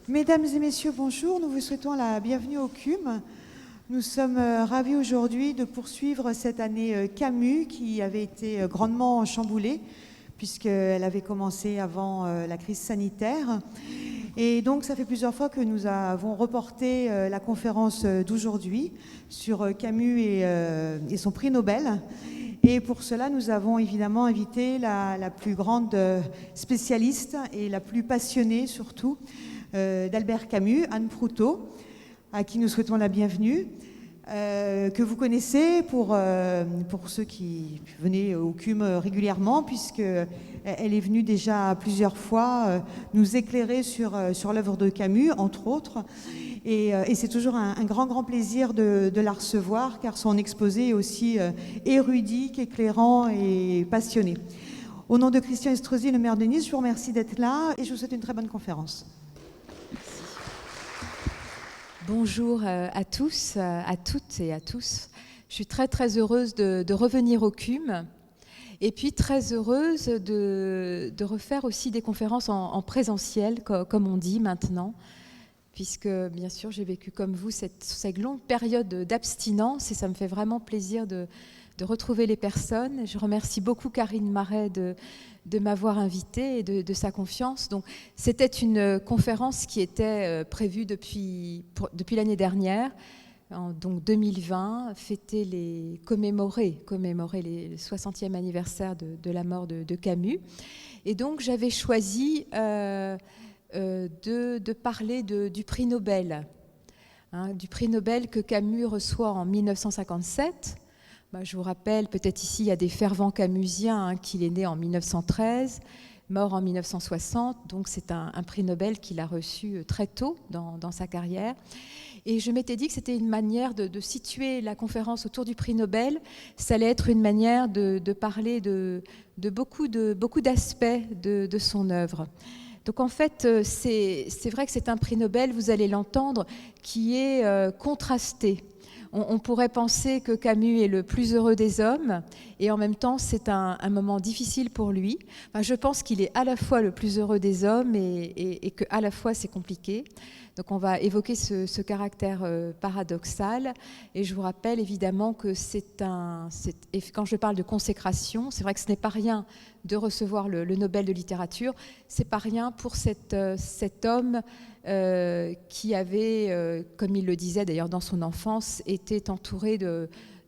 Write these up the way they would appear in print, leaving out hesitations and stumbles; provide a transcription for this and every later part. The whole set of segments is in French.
Mesdames et messieurs, bonjour. Nous vous souhaitons la bienvenue au CUM. Nous sommes ravis aujourd'hui de poursuivre cette année Camus qui avait été grandement chamboulée puisqu'elle avait commencé avant la crise sanitaire. Et donc, ça fait plusieurs fois que nous avons reporté la conférence d'aujourd'hui sur Camus et son prix Nobel. Et pour cela, nous avons évidemment invité la plus grande spécialiste et la plus passionnée surtout d'Albert Camus, Anne Proutot, à qui nous souhaitons la bienvenue, que vous connaissez pour ceux qui venaient au CUM régulièrement, puisqu'elle est venue déjà plusieurs fois nous éclairer sur l'œuvre de Camus, entre autres. Et c'est toujours un grand plaisir de la recevoir, car son exposé est aussi érudit qu'éclairant et passionné. Au nom de Christian Estrosi, le maire de Nice, je vous remercie d'être là et je vous souhaite une très bonne conférence. Bonjour à tous, à toutes et à tous. Je suis très heureuse de revenir au CUM et puis très heureuse de refaire aussi des conférences en présentiel, comme on dit maintenant, puisque bien sûr j'ai vécu comme vous cette longue période d'abstinence et ça me fait vraiment plaisir de retrouver les personnes. Je remercie beaucoup Karine Marais de m'avoir invitée et de sa confiance. Donc, c'était une conférence qui était prévue depuis l'année dernière, donc 2020, commémorer le 60e anniversaire de la mort de Camus. Et donc, j'avais choisi de parler du prix Nobel, du prix Nobel que Camus reçoit en 1957. Je vous rappelle, peut-être ici, il y a des fervents camusiens, qu'il est né en 1913, mort en 1960, donc c'est un prix Nobel qu'il a reçu très tôt dans sa carrière. Et je m'étais dit que c'était une manière de situer la conférence autour du prix Nobel. Ça allait être une manière de parler de beaucoup d'aspects de son œuvre. Donc en fait, c'est vrai que c'est un prix Nobel, vous allez l'entendre, qui est contrasté. On pourrait penser que Camus est le plus heureux des hommes et en même temps c'est un moment difficile pour lui. Je pense qu'il est à la fois le plus heureux des hommes et qu'à la fois c'est compliqué. Donc on va évoquer ce caractère paradoxal et je vous rappelle évidemment que et quand je parle de consécration, c'est vrai que ce n'est pas rien de recevoir le Nobel de littérature, c'est pas rien pour cet homme qui avait, comme il le disait d'ailleurs dans son enfance, était entouré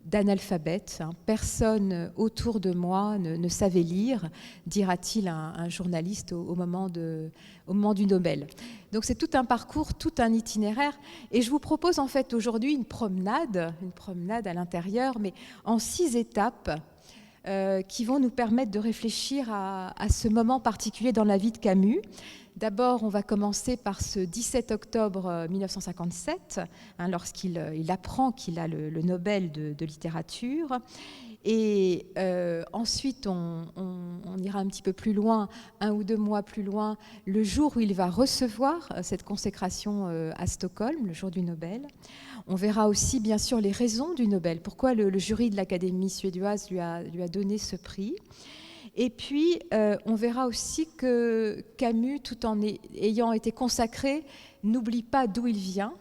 d'analphabètes. Personne autour de moi ne savait lire, dira-t-il un journaliste au moment du Nobel. Donc c'est tout un parcours, tout un itinéraire. Et je vous propose en fait aujourd'hui une promenade à l'intérieur, mais en 6 étapes qui vont nous permettre de réfléchir à ce moment particulier dans la vie de Camus. D'abord, on va commencer par ce 17 octobre 1957, lorsqu'il apprend qu'il a le Nobel de littérature. Et ensuite, on ira un petit peu plus loin, 1 ou 2 mois plus loin, le jour où il va recevoir cette consécration à Stockholm, le jour du Nobel. On verra aussi, bien sûr, les raisons du Nobel, pourquoi le jury de l'Académie suédoise lui a donné ce prix. Et puis, on verra aussi que Camus, tout en ayant été consacré, n'oublie pas d'où il vient.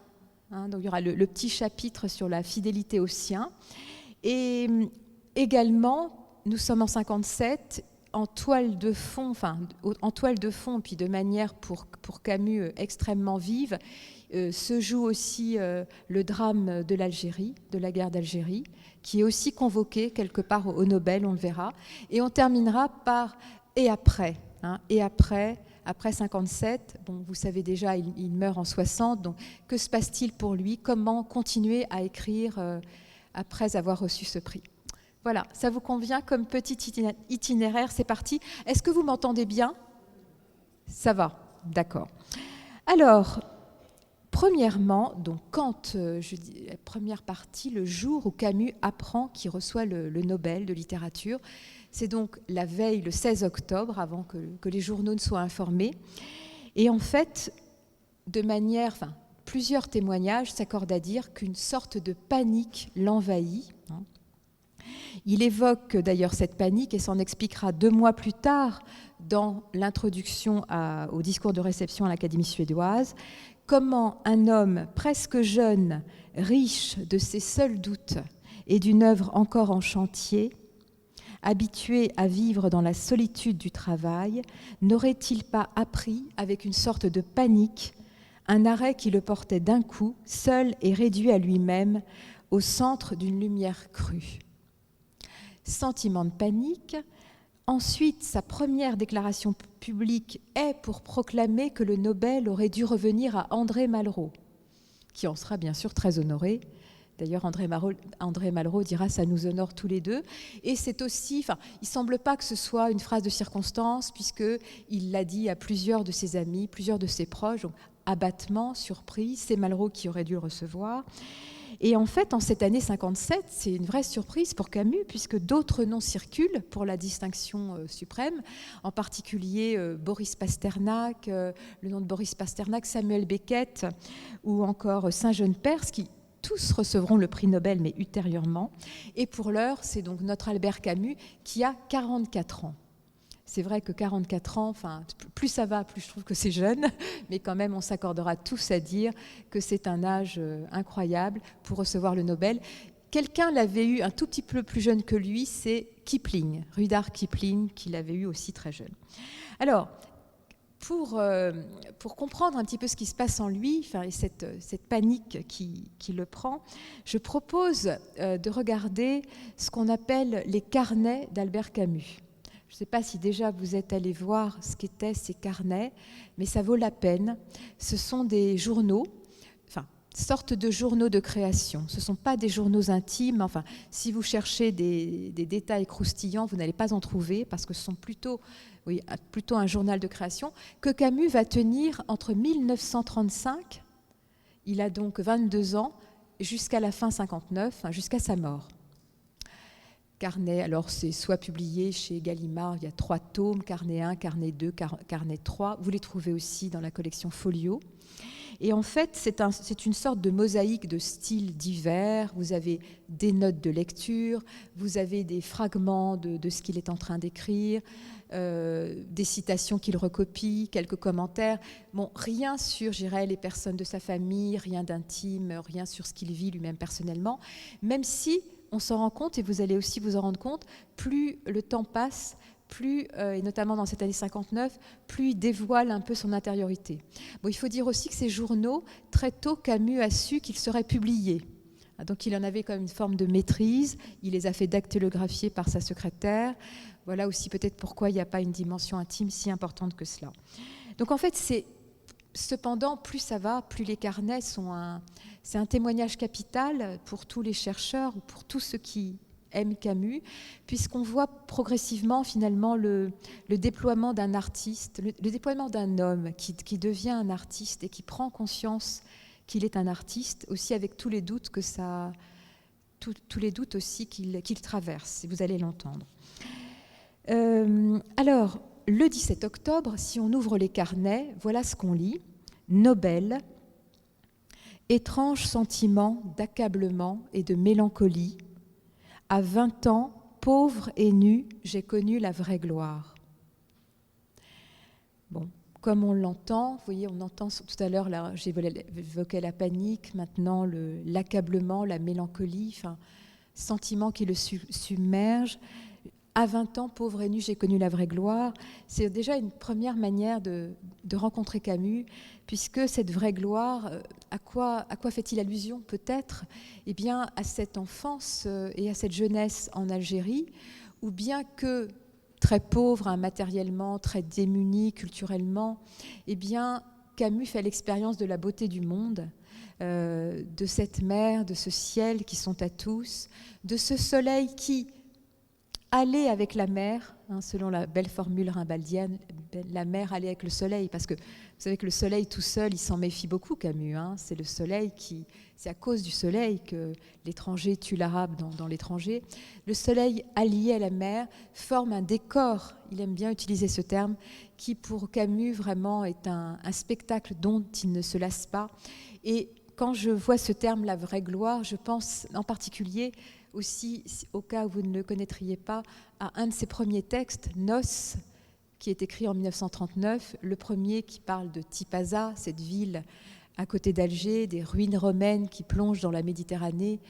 Donc, il y aura le petit chapitre sur la fidélité aux siens. Et également, nous sommes en 57, en toile de fond, puis de manière pour Camus extrêmement vive, se joue aussi le drame de l'Algérie, de la guerre d'Algérie, qui est aussi convoqué quelque part au Nobel, on le verra. Et on terminera par « et après ». Et après 57, bon, vous savez déjà, il meurt en 60, donc que se passe-t-il pour lui? Comment continuer à écrire après avoir reçu ce prix? Voilà, ça vous convient comme petit itinéraire, c'est parti. Est-ce que vous m'entendez bien? Ça va, d'accord. Alors, premièrement, donc quand je dis la première partie, le jour où Camus apprend qu'il reçoit le Nobel de littérature, c'est donc la veille, le 16 octobre, avant que les journaux ne soient informés. Et en fait, plusieurs témoignages s'accordent à dire qu'une sorte de panique l'envahit. Il évoque d'ailleurs cette panique et s'en expliquera 2 mois plus tard dans l'introduction au discours de réception à l'Académie suédoise, comment un homme presque jeune, riche de ses seuls doutes et d'une œuvre encore en chantier, habitué à vivre dans la solitude du travail, n'aurait-il pas appris avec une sorte de panique un arrêt qui le portait d'un coup, seul et réduit à lui-même, au centre d'une lumière crue. Sentiment de panique. Ensuite, sa première déclaration publique est pour proclamer que le Nobel aurait dû revenir à André Malraux, qui en sera bien sûr très honoré. D'ailleurs, André Malraux dira « ça nous honore tous les deux ». Et c'est aussi, il ne semble pas que ce soit une phrase de circonstance, puisqu'il l'a dit à plusieurs de ses amis, plusieurs de ses proches, donc abattement, surprise, c'est Malraux qui aurait dû le recevoir. Et en fait, en cette année 57, c'est une vraie surprise pour Camus, puisque d'autres noms circulent pour la distinction suprême, en particulier Boris Pasternak, le nom de Boris Pasternak, Samuel Beckett, ou encore Saint-Jean Perse, qui tous recevront le prix Nobel, mais ultérieurement. Et pour l'heure, c'est donc notre Albert Camus qui a 44 ans. C'est vrai que 44 ans, plus ça va, plus je trouve que c'est jeune, mais quand même, on s'accordera tous à dire que c'est un âge incroyable pour recevoir le Nobel. Quelqu'un l'avait eu un tout petit peu plus jeune que lui, c'est Kipling, Rudyard Kipling, qui l'avait eu aussi très jeune. Alors, pour comprendre un petit peu ce qui se passe en lui, et cette panique qui le prend, je propose de regarder ce qu'on appelle les carnets d'Albert Camus. Je ne sais pas si déjà vous êtes allé voir ce qu'étaient ces carnets, mais ça vaut la peine. Ce sont des journaux, sortes de journaux de création. Ce ne sont pas des journaux intimes. Si vous cherchez des détails croustillants, vous n'allez pas en trouver, parce que ce sont plutôt un journal de création que Camus va tenir entre 1935, il a donc 22 ans, jusqu'à la fin 59, jusqu'à sa mort. Carnet, alors c'est soit publié chez Gallimard, il y a 3 tomes, Carnet 1, Carnet 2, Carnet 3, vous les trouvez aussi dans la collection Folio. Et en fait, c'est une sorte de mosaïque de styles divers. Vous avez des notes de lecture, vous avez des fragments de ce qu'il est en train d'écrire, des citations qu'il recopie, quelques commentaires. Bon, rien sur, les personnes de sa famille, rien d'intime, rien sur ce qu'il vit lui-même personnellement, même si on s'en rend compte, et vous allez aussi vous en rendre compte, plus le temps passe, plus, et notamment dans cette année 59, plus il dévoile un peu son intériorité. Bon, il faut dire aussi que ces journaux, très tôt, Camus a su qu'ils seraient publiés. Donc il en avait comme une forme de maîtrise, il les a fait dactylographier par sa secrétaire. Voilà aussi peut-être pourquoi il n'y a pas une dimension intime si importante que cela. Donc en fait, cependant, plus ça va, plus les carnets c'est un témoignage capital pour tous les chercheurs ou pour tous ceux qui aiment Camus, puisqu'on voit progressivement finalement le déploiement d'un artiste, le déploiement d'un homme qui devient un artiste et qui prend conscience qu'il est un artiste, aussi avec tous les doutes tous les doutes aussi qu'il traverse, et vous allez l'entendre. Alors, le 17 octobre, si on ouvre les carnets, voilà ce qu'on lit. Nobel, étrange sentiment d'accablement et de mélancolie. À 20 ans, pauvre et nu, j'ai connu la vraie gloire. Bon, comme on l'entend, vous voyez, on entend tout à l'heure, j'évoquais la panique, maintenant l'accablement, la mélancolie, sentiment qui le submerge. À 20 ans, pauvre et nu, j'ai connu la vraie gloire. C'est déjà une première manière de rencontrer Camus, puisque cette vraie gloire, à quoi fait-il allusion peut-être ? Eh bien, à cette enfance et à cette jeunesse en Algérie, où bien que très pauvre matériellement, très démuni culturellement, eh bien, Camus fait l'expérience de la beauté du monde, de cette mer, de ce ciel qui sont à tous, de ce soleil qui aller avec la mer, selon la belle formule rimbaldienne, la mer aller avec le soleil, parce que vous savez que le soleil tout seul, il s'en méfie beaucoup, Camus. C'est le soleil c'est à cause du soleil que l'étranger tue l'arabe dans l'étranger. Le soleil allié à la mer forme un décor, il aime bien utiliser ce terme, qui pour Camus vraiment est un spectacle dont il ne se lasse pas. Et quand je vois ce terme, la vraie gloire, je pense en particulier aussi, au cas où vous ne le connaîtriez pas, à un de ses premiers textes, Nos, qui est écrit en 1939, le premier qui parle de Tipaza, cette ville à côté d'Alger, des ruines romaines qui plongent dans la Méditerranée.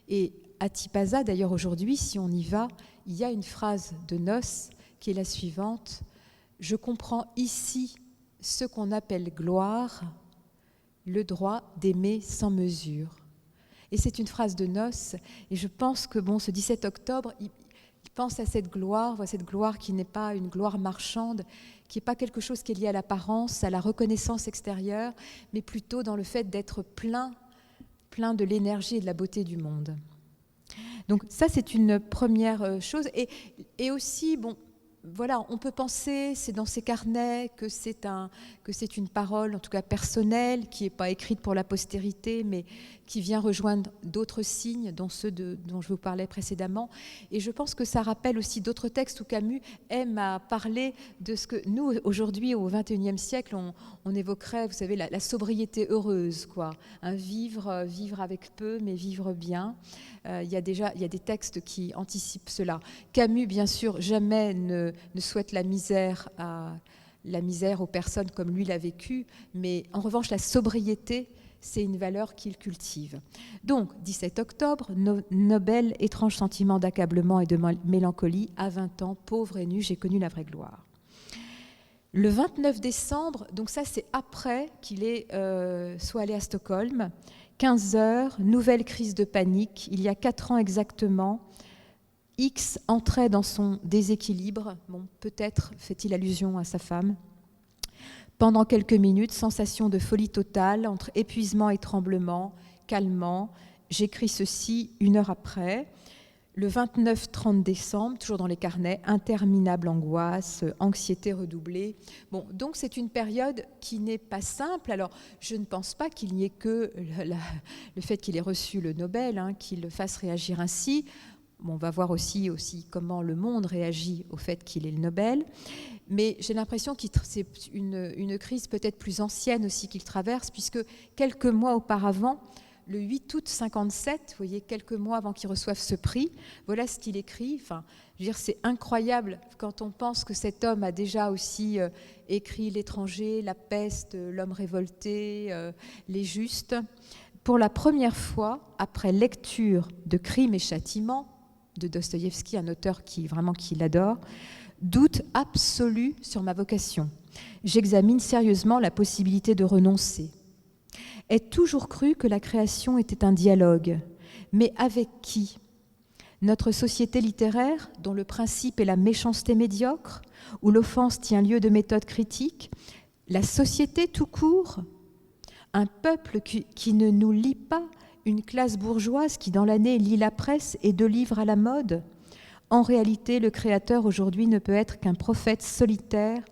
Et à Tipaza, d'ailleurs aujourd'hui, si on y va, il y a une phrase de Nos qui est la suivante: « Je comprends ici ce qu'on appelle gloire, le droit d'aimer sans mesure. » Et c'est une phrase de Nos, et je pense que ce 17 octobre, il pense à cette gloire qui n'est pas une gloire marchande, qui n'est pas quelque chose qui est lié à l'apparence, à la reconnaissance extérieure, mais plutôt dans le fait d'être plein de l'énergie et de la beauté du monde. Donc ça, c'est une première chose. Et aussi, voilà, on peut penser, c'est dans ces carnets, que c'est une parole, en tout cas personnelle, qui n'est pas écrite pour la postérité, mais qui vient rejoindre d'autres signes, dont ceux dont je vous parlais précédemment. Et je pense que ça rappelle aussi d'autres textes où Camus aime à parler de ce que nous, aujourd'hui, au XXIe siècle, on évoquerait, vous savez, la sobriété heureuse, quoi. Vivre avec peu, mais vivre bien. Il y a des textes qui anticipent cela. Camus, bien sûr, jamais ne souhaite la misère aux personnes comme lui l'a vécu, mais en revanche, la sobriété, c'est une valeur qu'il cultive. Donc, 17 octobre, Nobel, étrange sentiment d'accablement et de mélancolie, à 20 ans, pauvre et nu, j'ai connu la vraie gloire. Le 29 décembre, donc ça c'est après qu'il soit allé à Stockholm, 15 heures, nouvelle crise de panique, il y a 4 ans exactement, X entrait dans son déséquilibre, peut-être fait-il allusion à sa femme. Pendant quelques minutes, sensation de folie totale, entre épuisement et tremblement, calmant. J'écris ceci 1 heure après. Le 29-30 décembre, toujours dans les carnets, interminable angoisse, anxiété redoublée. Donc c'est une période qui n'est pas simple. Alors, je ne pense pas qu'il n'y ait que le fait qu'il ait reçu le Nobel, qui le fasse réagir ainsi. On va voir aussi comment le monde réagit au fait qu'il ait le Nobel. Mais j'ai l'impression que c'est une crise peut-être plus ancienne aussi qu'il traverse, puisque quelques mois auparavant, le 8 août 57, vous voyez, quelques mois avant qu'il reçoive ce prix, voilà ce qu'il écrit. Enfin, je veux dire, c'est incroyable quand on pense que cet homme a déjà aussi écrit L'étranger, La peste, L'homme révolté, Les justes. Pour la première fois, après lecture de Crime et châtiment, de Dostoïevski, un auteur qu'il adore, doute absolu sur ma vocation. J'examine sérieusement la possibilité de renoncer. Ai toujours cru que la création était un dialogue. Mais avec qui ? Notre société littéraire, dont le principe est la méchanceté médiocre, où l'offense tient lieu de méthode critique ? La société tout court ? Un peuple qui ne nous lit pas ? Une classe bourgeoise qui, dans l'année, lit la presse et 2 livres à la mode ? En réalité, le créateur aujourd'hui ne peut être qu'un prophète solitaire,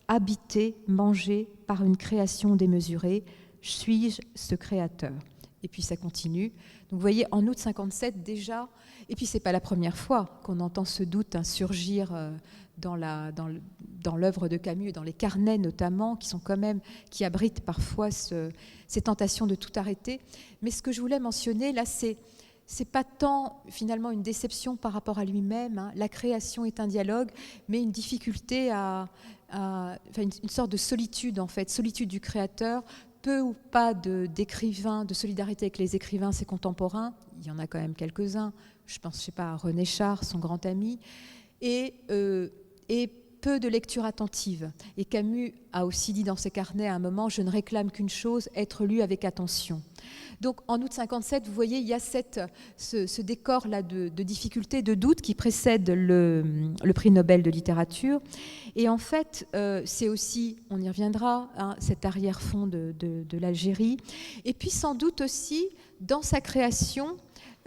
habité, mangé par une création démesurée. Suis-je ce créateur ? Et puis ça continue. Donc vous voyez, en août 57 déjà, et puis c'est pas la première fois qu'on entend ce doute surgir dans l'œuvre de Camus, dans les carnets notamment, qui abritent parfois ces tentations de tout arrêter. Mais ce que je voulais mentionner là, c'est pas tant finalement une déception par rapport à lui-même. La création est un dialogue, mais une difficulté une sorte de solitude en fait, solitude du créateur. Peu ou pas d'écrivains, de solidarité avec les écrivains, ses contemporains. Il y en a quand même quelques-uns. Je pense, à René Char, son grand ami. Et peu de lecture attentive. Et Camus a aussi dit dans ses carnets à un moment, je ne réclame qu'une chose, être lu avec attention. Donc en août 57, vous voyez, il y a ce décor-là de difficulté, de doute qui précède le prix Nobel de littérature. Et en fait, c'est aussi, on y reviendra, cet arrière-fond de l'Algérie. Et puis sans doute aussi, dans sa création,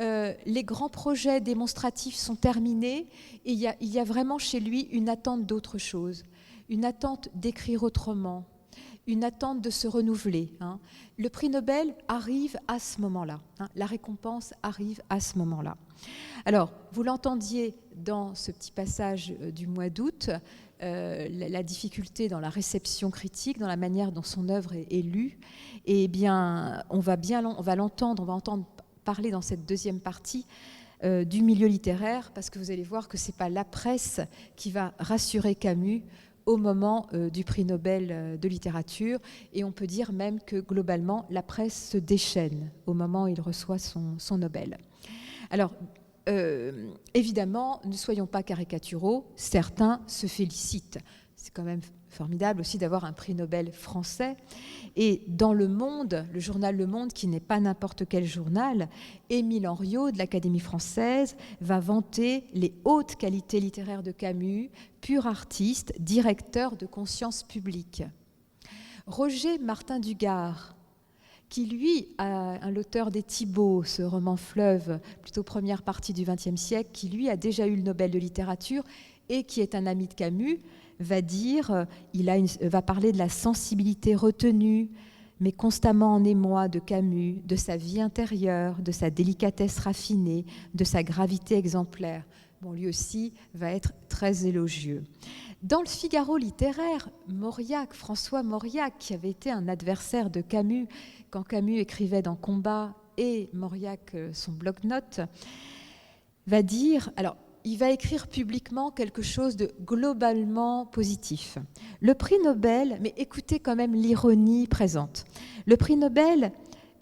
les grands projets démonstratifs sont terminés et il y a vraiment chez lui une attente d'autre chose, une attente d'écrire autrement, une attente de se renouveler. Le prix Nobel arrive à ce moment-là, la récompense arrive à ce moment-là. Alors, vous l'entendiez dans ce petit passage du mois d'août, la difficulté dans la réception critique, dans la manière dont son œuvre est lue, et bien, on va entendre parler dans cette deuxième partie du milieu littéraire, parce que vous allez voir que ce n'est pas la presse qui va rassurer Camus au moment du prix Nobel de littérature, et on peut dire même que globalement la presse se déchaîne au moment où il reçoit son Nobel. Alors, évidemment, ne soyons pas caricaturaux, certains se félicitent. C'est quand même formidable aussi d'avoir un prix Nobel français. Et dans Le Monde, le journal Le Monde, qui n'est pas n'importe quel journal, Émile Henriot de l'Académie française va vanter les hautes qualités littéraires de Camus, pur artiste, directeur de conscience publique. Roger Martin Dugard, qui lui, l'auteur des Thibauts, ce roman fleuve, plutôt première partie du XXe siècle, qui lui a déjà eu le Nobel de littérature et qui est un ami de Camus, va parler de la sensibilité retenue, mais constamment en émoi de Camus, de sa vie intérieure, de sa délicatesse raffinée, de sa gravité exemplaire. Bon, lui aussi va être très élogieux. Dans le Figaro littéraire, Mauriac, François Mauriac, qui avait été un adversaire de Camus, quand Camus écrivait dans Combat et Mauriac son bloc-notes, va dire, alors il va écrire publiquement quelque chose de globalement positif. Le prix Nobel, mais écoutez quand même l'ironie présente, le prix Nobel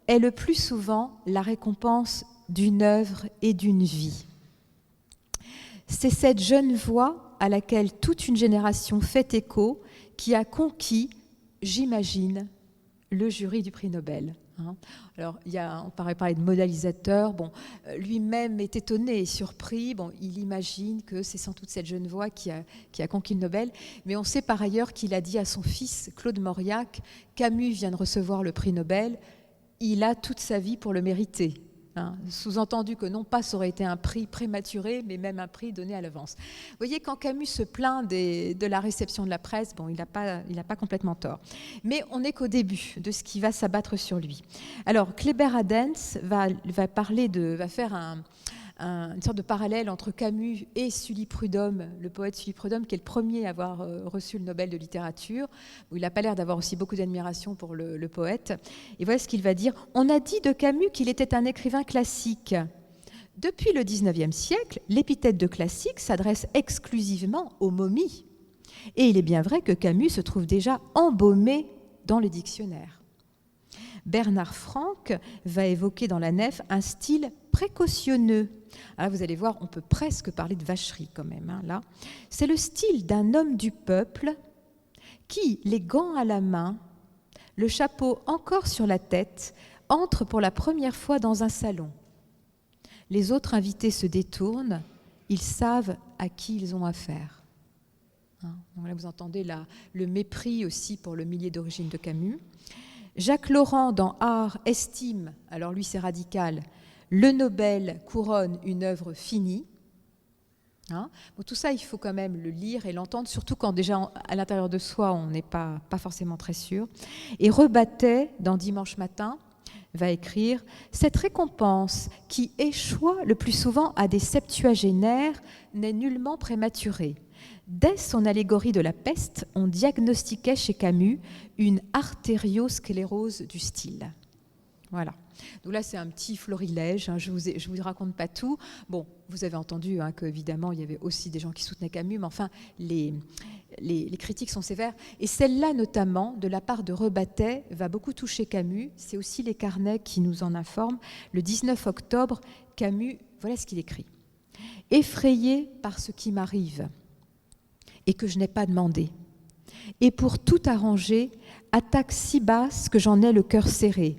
est le plus souvent la récompense d'une œuvre et d'une vie. C'est cette jeune voix à laquelle toute une génération fait écho qui a conquis, j'imagine, le jury du prix Nobel. Alors, on pourrait parler de modélisateur. Bon, lui-même est étonné et surpris. Bon, il imagine que c'est sans doute cette jeune voix qui a conquis le Nobel. Mais on sait par ailleurs qu'il a dit à son fils, Claude Mauriac, Camus vient de recevoir le prix Nobel, il a toute sa vie pour le mériter. Sous-entendu que non pas ça aurait été un prix prématuré, mais même un prix donné à l'avance. Vous voyez, quand Camus se plaint de la réception de la presse, bon, il n'a pas complètement tort. Mais on n'est qu'au début de ce qui va s'abattre sur lui. Alors, Kléber Adens va faire une sorte de parallèle entre Camus et Sully Prudhomme, le poète Sully Prudhomme, qui est le premier à avoir reçu le Nobel de littérature, où il n'a pas l'air d'avoir aussi beaucoup d'admiration pour le poète. Et voilà ce qu'il va dire. On a dit de Camus qu'il était un écrivain classique. Depuis le XIXe siècle, l'épithète de classique s'adresse exclusivement aux momies. Et il est bien vrai que Camus se trouve déjà embaumé dans les dictionnaires. Bernard Franck va évoquer dans La Nef un style précautionneux. Alors vous allez voir, on peut presque parler de vacherie quand même, là. C'est le style d'un homme du peuple qui, les gants à la main, le chapeau encore sur la tête, entre pour la première fois dans un salon. Les autres invités se détournent, ils savent à qui ils ont affaire. Donc là, vous entendez le mépris aussi pour le milieu d'origine de Camus. Jacques Laurent, dans Art, estime, alors lui c'est radical, le Nobel couronne une œuvre finie. Bon, tout ça, il faut quand même le lire et l'entendre, surtout quand déjà à l'intérieur de soi, on n'est pas forcément très sûr. Et Rebattet, dans Dimanche matin, va écrire « Cette récompense qui échoit le plus souvent à des septuagénaires n'est nullement prématurée. Dès son allégorie de la peste, on diagnostiquait chez Camus une artériosclérose du style. » Voilà. Donc là, c'est un petit florilège. Je vous raconte pas tout. Bon, vous avez entendu qu'évidemment, il y avait aussi des gens qui soutenaient Camus, mais enfin, les critiques sont sévères. Et celle-là, notamment, de la part de Rebattet, va beaucoup toucher Camus. C'est aussi les carnets qui nous en informent. Le 19 octobre, Camus, voilà ce qu'il écrit. « Effrayé par ce qui m'arrive et que je n'ai pas demandé, et pour tout arranger, attaque si basse que j'en ai le cœur serré.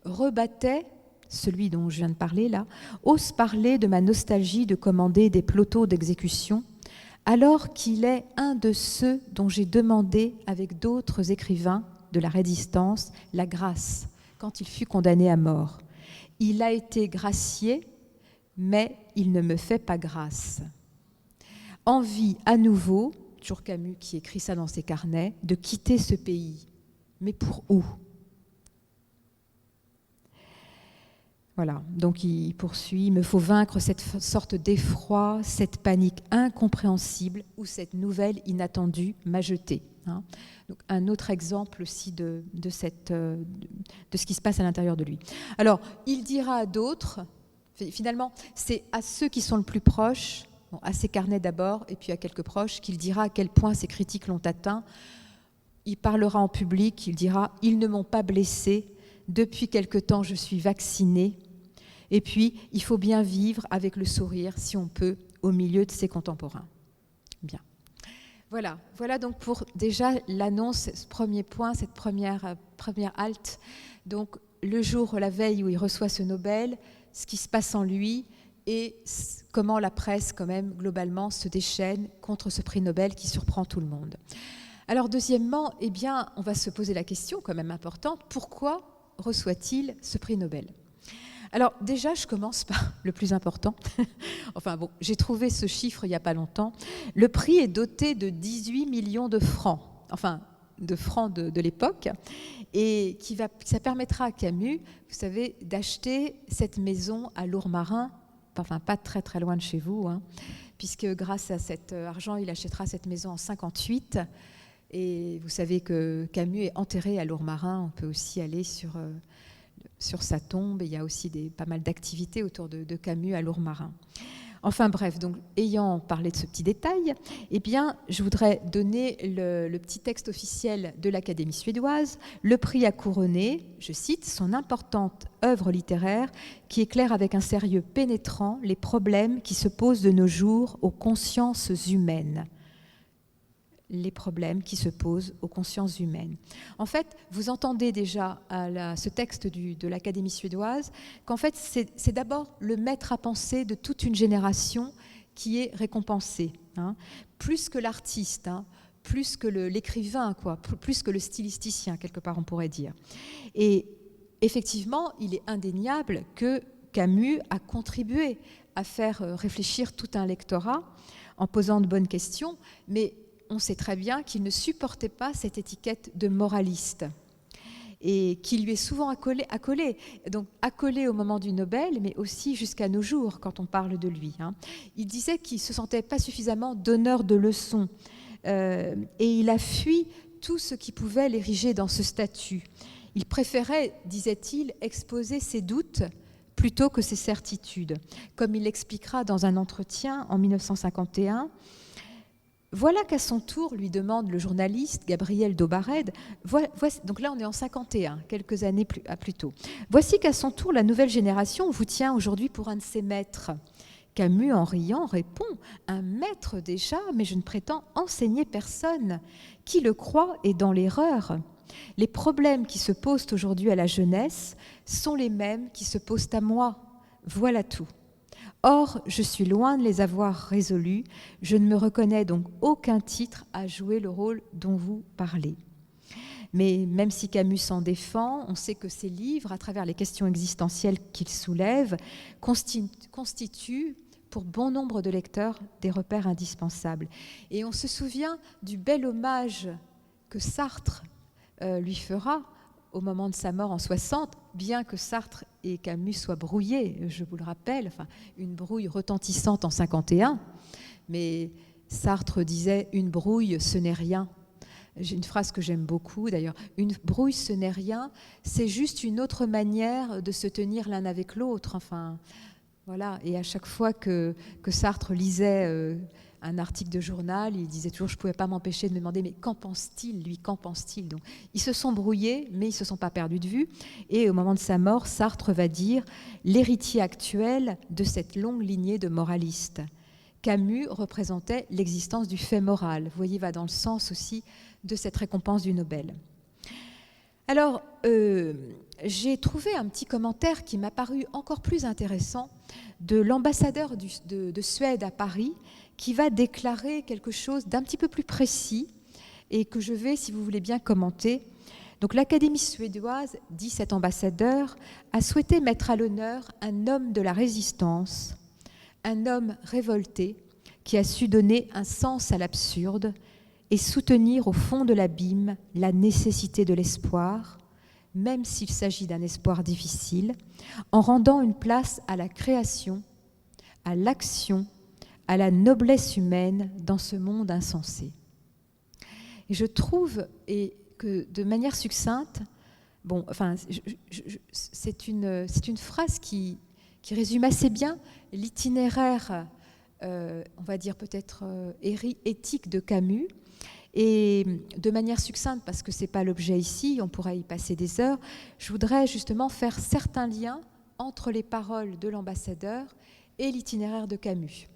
Rebattet, celui dont je viens de parler là, ose parler de ma nostalgie de commander des plotos d'exécution, alors qu'il est un de ceux dont j'ai demandé avec d'autres écrivains de la Résistance la grâce quand il fut condamné à mort. Il a été gracié, mais il ne me fait pas grâce. Envie à nouveau, toujours Camus qui écrit ça dans ses carnets, de quitter ce pays. Mais pour où ? Voilà, donc il poursuit, il me faut vaincre cette sorte d'effroi, cette panique incompréhensible où cette nouvelle inattendue m'a jeté. Donc un autre exemple aussi de ce qui se passe à l'intérieur de lui. Alors, il dira à d'autres, Finalement, c'est à ceux qui sont le plus proches, à ses carnets d'abord, et puis à quelques proches, qu'il dira à quel point ces critiques l'ont atteint. Il parlera en public, il dira « Ils ne m'ont pas blessé, depuis quelque temps je suis vacciné ». Et puis, il faut bien vivre avec le sourire, si on peut, au milieu de ses contemporains. Bien. Voilà donc pour déjà l'annonce, ce premier point, cette première halte. Donc, le jour, la veille où il reçoit ce Nobel, ce qui se passe en lui et comment la presse, quand même, globalement, se déchaîne contre ce prix Nobel qui surprend tout le monde. Alors, deuxièmement, eh bien, on va se poser la question, quand même importante, pourquoi reçoit-il ce prix Nobel ? Alors, déjà, je commence par le plus important. Enfin bon, j'ai trouvé ce chiffre il n'y a pas longtemps. Le prix est doté de 18 millions de francs, enfin, de francs de l'époque, et ça permettra à Camus, vous savez, d'acheter cette maison à Lourmarin, enfin pas très très loin de chez vous, puisque grâce à cet argent, il achètera cette maison en 1958. Et vous savez que Camus est enterré à Lourmarin. On peut aussi aller sur sa tombe. Il y a aussi pas mal d'activités autour de Camus à Lourmarin. Enfin bref, donc ayant parlé de ce petit détail, eh bien, je voudrais donner le petit texte officiel de l'Académie suédoise. Le prix a couronné, je cite, son importante œuvre littéraire qui éclaire avec un sérieux pénétrant les problèmes qui se posent de nos jours aux consciences humaines. Les problèmes qui se posent aux consciences humaines. En fait, vous entendez déjà à ce texte de l'Académie suédoise qu'en fait, c'est d'abord le maître à penser de toute une génération qui est récompensé, plus que l'artiste, plus que l'écrivain, plus que le stylisticien, quelque part, on pourrait dire. Et effectivement, il est indéniable que Camus a contribué à faire réfléchir tout un lectorat en posant de bonnes questions, mais on sait très bien qu'il ne supportait pas cette étiquette de moraliste et qui lui est souvent accolée. Donc accolée au moment du Nobel, mais aussi jusqu'à nos jours quand on parle de lui. Il disait qu'il ne se sentait pas suffisamment donneur de leçons et il a fui tout ce qui pouvait l'ériger dans ce statut. Il préférait, disait-il, exposer ses doutes plutôt que ses certitudes. Comme il l'expliquera dans un entretien en 1951, voilà qu'à son tour, lui demande le journaliste Gabriel Dobared, donc là on est en 51, quelques années plus tôt. Voici qu'à son tour, la nouvelle génération vous tient aujourd'hui pour un de ses maîtres. Camus, en riant, répond « Un maître déjà, mais je ne prétends enseigner personne. Qui le croit est dans l'erreur. Les problèmes qui se posent aujourd'hui à la jeunesse sont les mêmes qui se posent à moi. Voilà tout. Or, je suis loin de les avoir résolus. Je ne me reconnais donc aucun titre à jouer le rôle dont vous parlez. » Mais même si Camus s'en défend, on sait que ses livres, à travers les questions existentielles qu'il soulève, constituent pour bon nombre de lecteurs des repères indispensables. Et on se souvient du bel hommage que Sartre lui fera au moment de sa mort en 60, bien que Sartre et Camus soient brouillés, je vous le rappelle, enfin, une brouille retentissante en 51, mais Sartre disait « une brouille, ce n'est rien ». J'ai une phrase que j'aime beaucoup d'ailleurs, « une brouille, ce n'est rien, c'est juste une autre manière de se tenir l'un avec l'autre ». Enfin, voilà, et à chaque fois que Sartre lisait un article de journal, il disait toujours, je ne pouvais pas m'empêcher de me demander, mais qu'en pense-t-il, lui, qu'en pense-t-il? Donc, ils se sont brouillés, mais ils ne se sont pas perdus de vue. Et au moment de sa mort, Sartre va dire l'héritier actuel de cette longue lignée de moralistes. Camus représentait l'existence du fait moral. Vous voyez, il va dans le sens aussi de cette récompense du Nobel. Alors, j'ai trouvé un petit commentaire qui m'a paru encore plus intéressant de l'ambassadeur de Suède à Paris, qui va déclarer quelque chose d'un petit peu plus précis et que je vais, si vous voulez bien, commenter. Donc l'Académie suédoise, dit cet ambassadeur, a souhaité mettre à l'honneur un homme de la résistance, un homme révolté qui a su donner un sens à l'absurde et soutenir au fond de l'abîme la nécessité de l'espoir, même s'il s'agit d'un espoir difficile, en rendant une place à la création, à l'action, à la noblesse humaine dans ce monde insensé. Et je trouve que de manière succincte, c'est une phrase qui qui résume assez bien l'itinéraire, on va dire peut-être éthique de Camus. Et de manière succincte, parce que ce n'est pas l'objet ici, on pourrait y passer des heures, je voudrais justement faire certains liens entre les paroles de l'ambassadeur et l'itinéraire de Camus.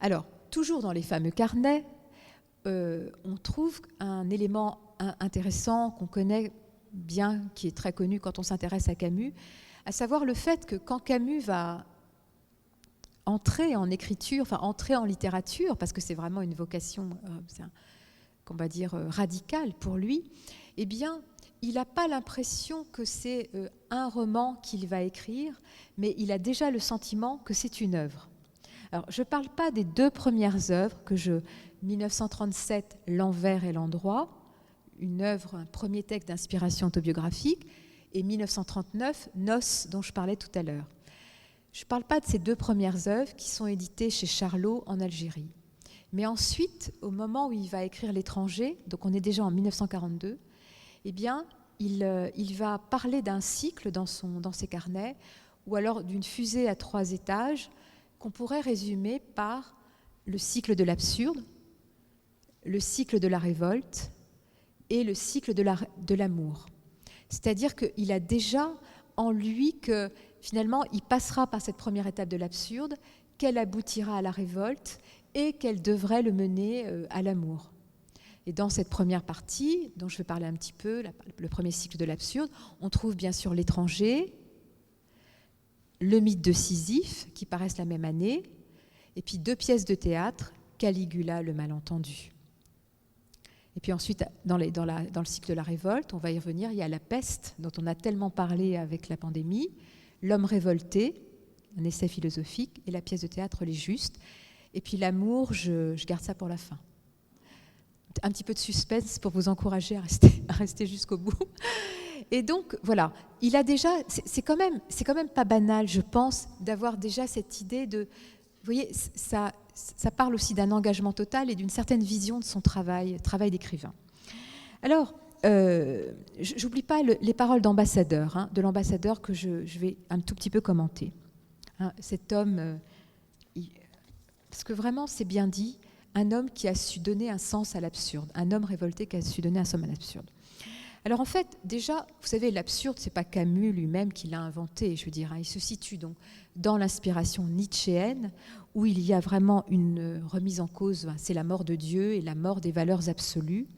Alors, toujours dans les fameux carnets, on trouve un élément intéressant qu'on connaît bien, qui est très connu quand on s'intéresse à Camus, à savoir le fait que quand Camus va entrer en écriture, enfin entrer en littérature, parce que c'est vraiment une vocation, qu'on va dire, radicale pour lui, eh bien, il n'a pas l'impression que c'est un roman qu'il va écrire, mais il a déjà le sentiment que c'est une œuvre. Alors, je ne parle pas des 2 premières œuvres, 1937, L'envers et l'endroit, une œuvre, un premier texte d'inspiration autobiographique, et 1939, Noces, dont je parlais tout à l'heure. Je ne parle pas de ces 2 premières œuvres qui sont éditées chez Charlot en Algérie. Mais ensuite, au moment où il va écrire L'étranger, donc on est déjà en 1942, eh bien, il va parler d'un cycle dans ses carnets, ou alors d'une fusée à 3 étages, qu'on pourrait résumer par le cycle de l'absurde, le cycle de la révolte et le cycle de l'amour. C'est-à-dire qu'il a déjà en lui que finalement, il passera par cette première étape de l'absurde, qu'elle aboutira à la révolte et qu'elle devrait le mener à l'amour. Et dans cette première partie, dont je vais parler un petit peu, le premier cycle de l'absurde, on trouve bien sûr L'étranger, le mythe de Sisyphe, qui paraissent la même année, et puis 2 pièces de théâtre, Caligula, le malentendu. Et puis ensuite, dans le cycle de la révolte, on va y revenir, il y a La peste, dont on a tellement parlé avec la pandémie, L'homme révolté, un essai philosophique, et la pièce de théâtre Les Justes. Et puis l'amour, je garde ça pour la fin. Un petit peu de suspense pour vous encourager à rester jusqu'au bout. Et donc, voilà, il a déjà, c'est quand même pas banal, je pense, d'avoir déjà cette idée de, vous voyez, ça parle aussi d'un engagement total et d'une certaine vision de son travail d'écrivain. Alors, j'oublie pas les paroles d'ambassadeur, de l'ambassadeur que je vais un tout petit peu commenter. Cet homme, parce que vraiment c'est bien dit, un homme qui a su donner un sens à l'absurde, un homme révolté qui a su donner un sens à l'absurde. Alors en fait, déjà, vous savez, l'absurde, c'est pas Camus lui-même qui l'a inventé, je veux dire, il se situe donc dans l'inspiration nietzschéenne, où il y a vraiment une remise en cause, c'est la mort de Dieu et la mort des valeurs absolues.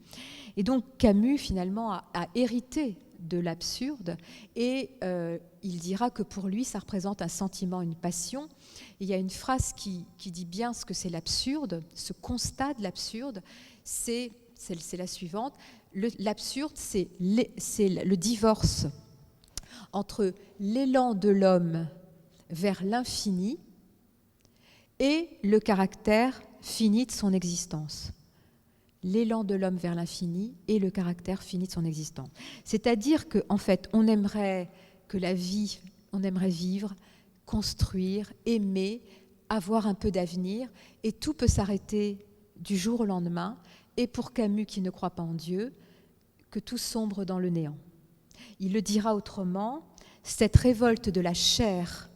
Et donc Camus, finalement, a hérité de l'absurde et il dira que pour lui, ça représente un sentiment, une passion. Et il y a une phrase qui dit bien ce que c'est l'absurde, ce constat de l'absurde, c'est la suivante. L'absurde, c'est le divorce entre l'élan de l'homme vers l'infini et le caractère fini de son existence. L'élan de l'homme vers l'infini et le caractère fini de son existence. C'est-à-dire qu'en fait, on aimerait vivre, construire, aimer, avoir un peu d'avenir, et tout peut s'arrêter du jour au lendemain, et pour Camus qui ne croit pas en Dieu, que tout sombre dans le néant. Il le dira autrement, cette révolte de la chair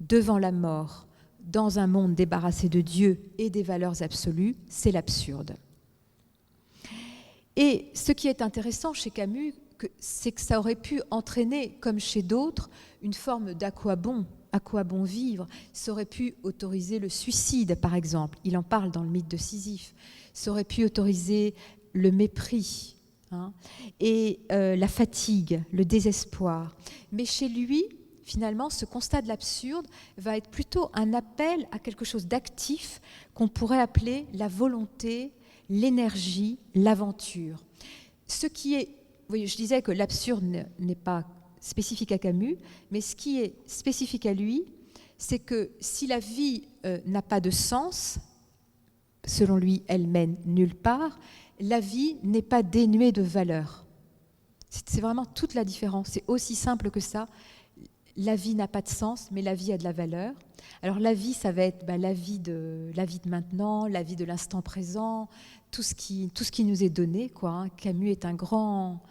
devant la mort, dans un monde débarrassé de Dieu et des valeurs absolues, c'est l'absurde. Et ce qui est intéressant chez Camus, c'est que ça aurait pu entraîner, comme chez d'autres, une forme d'à quoi bon vivre. Ça aurait pu autoriser le suicide, par exemple. Il en parle dans le mythe de Sisyphe. Ça aurait pu autoriser le mépris, et la fatigue, le désespoir. Mais chez lui, finalement, ce constat de l'absurde va être plutôt un appel à quelque chose d'actif qu'on pourrait appeler la volonté, l'énergie, l'aventure. Ce qui est, vous voyez, je disais que l'absurde n'est pas spécifique à Camus, mais ce qui est spécifique à lui, c'est que si la vie n'a pas de sens, selon lui, elle mène nulle part, la vie n'est pas dénuée de valeur. C'est vraiment toute la différence, c'est aussi simple que ça. La vie n'a pas de sens, mais la vie a de la valeur. Alors la vie, ça va être la vie de maintenant, la vie de l'instant présent, tout ce qui nous est donné, quoi. Camus est un grand...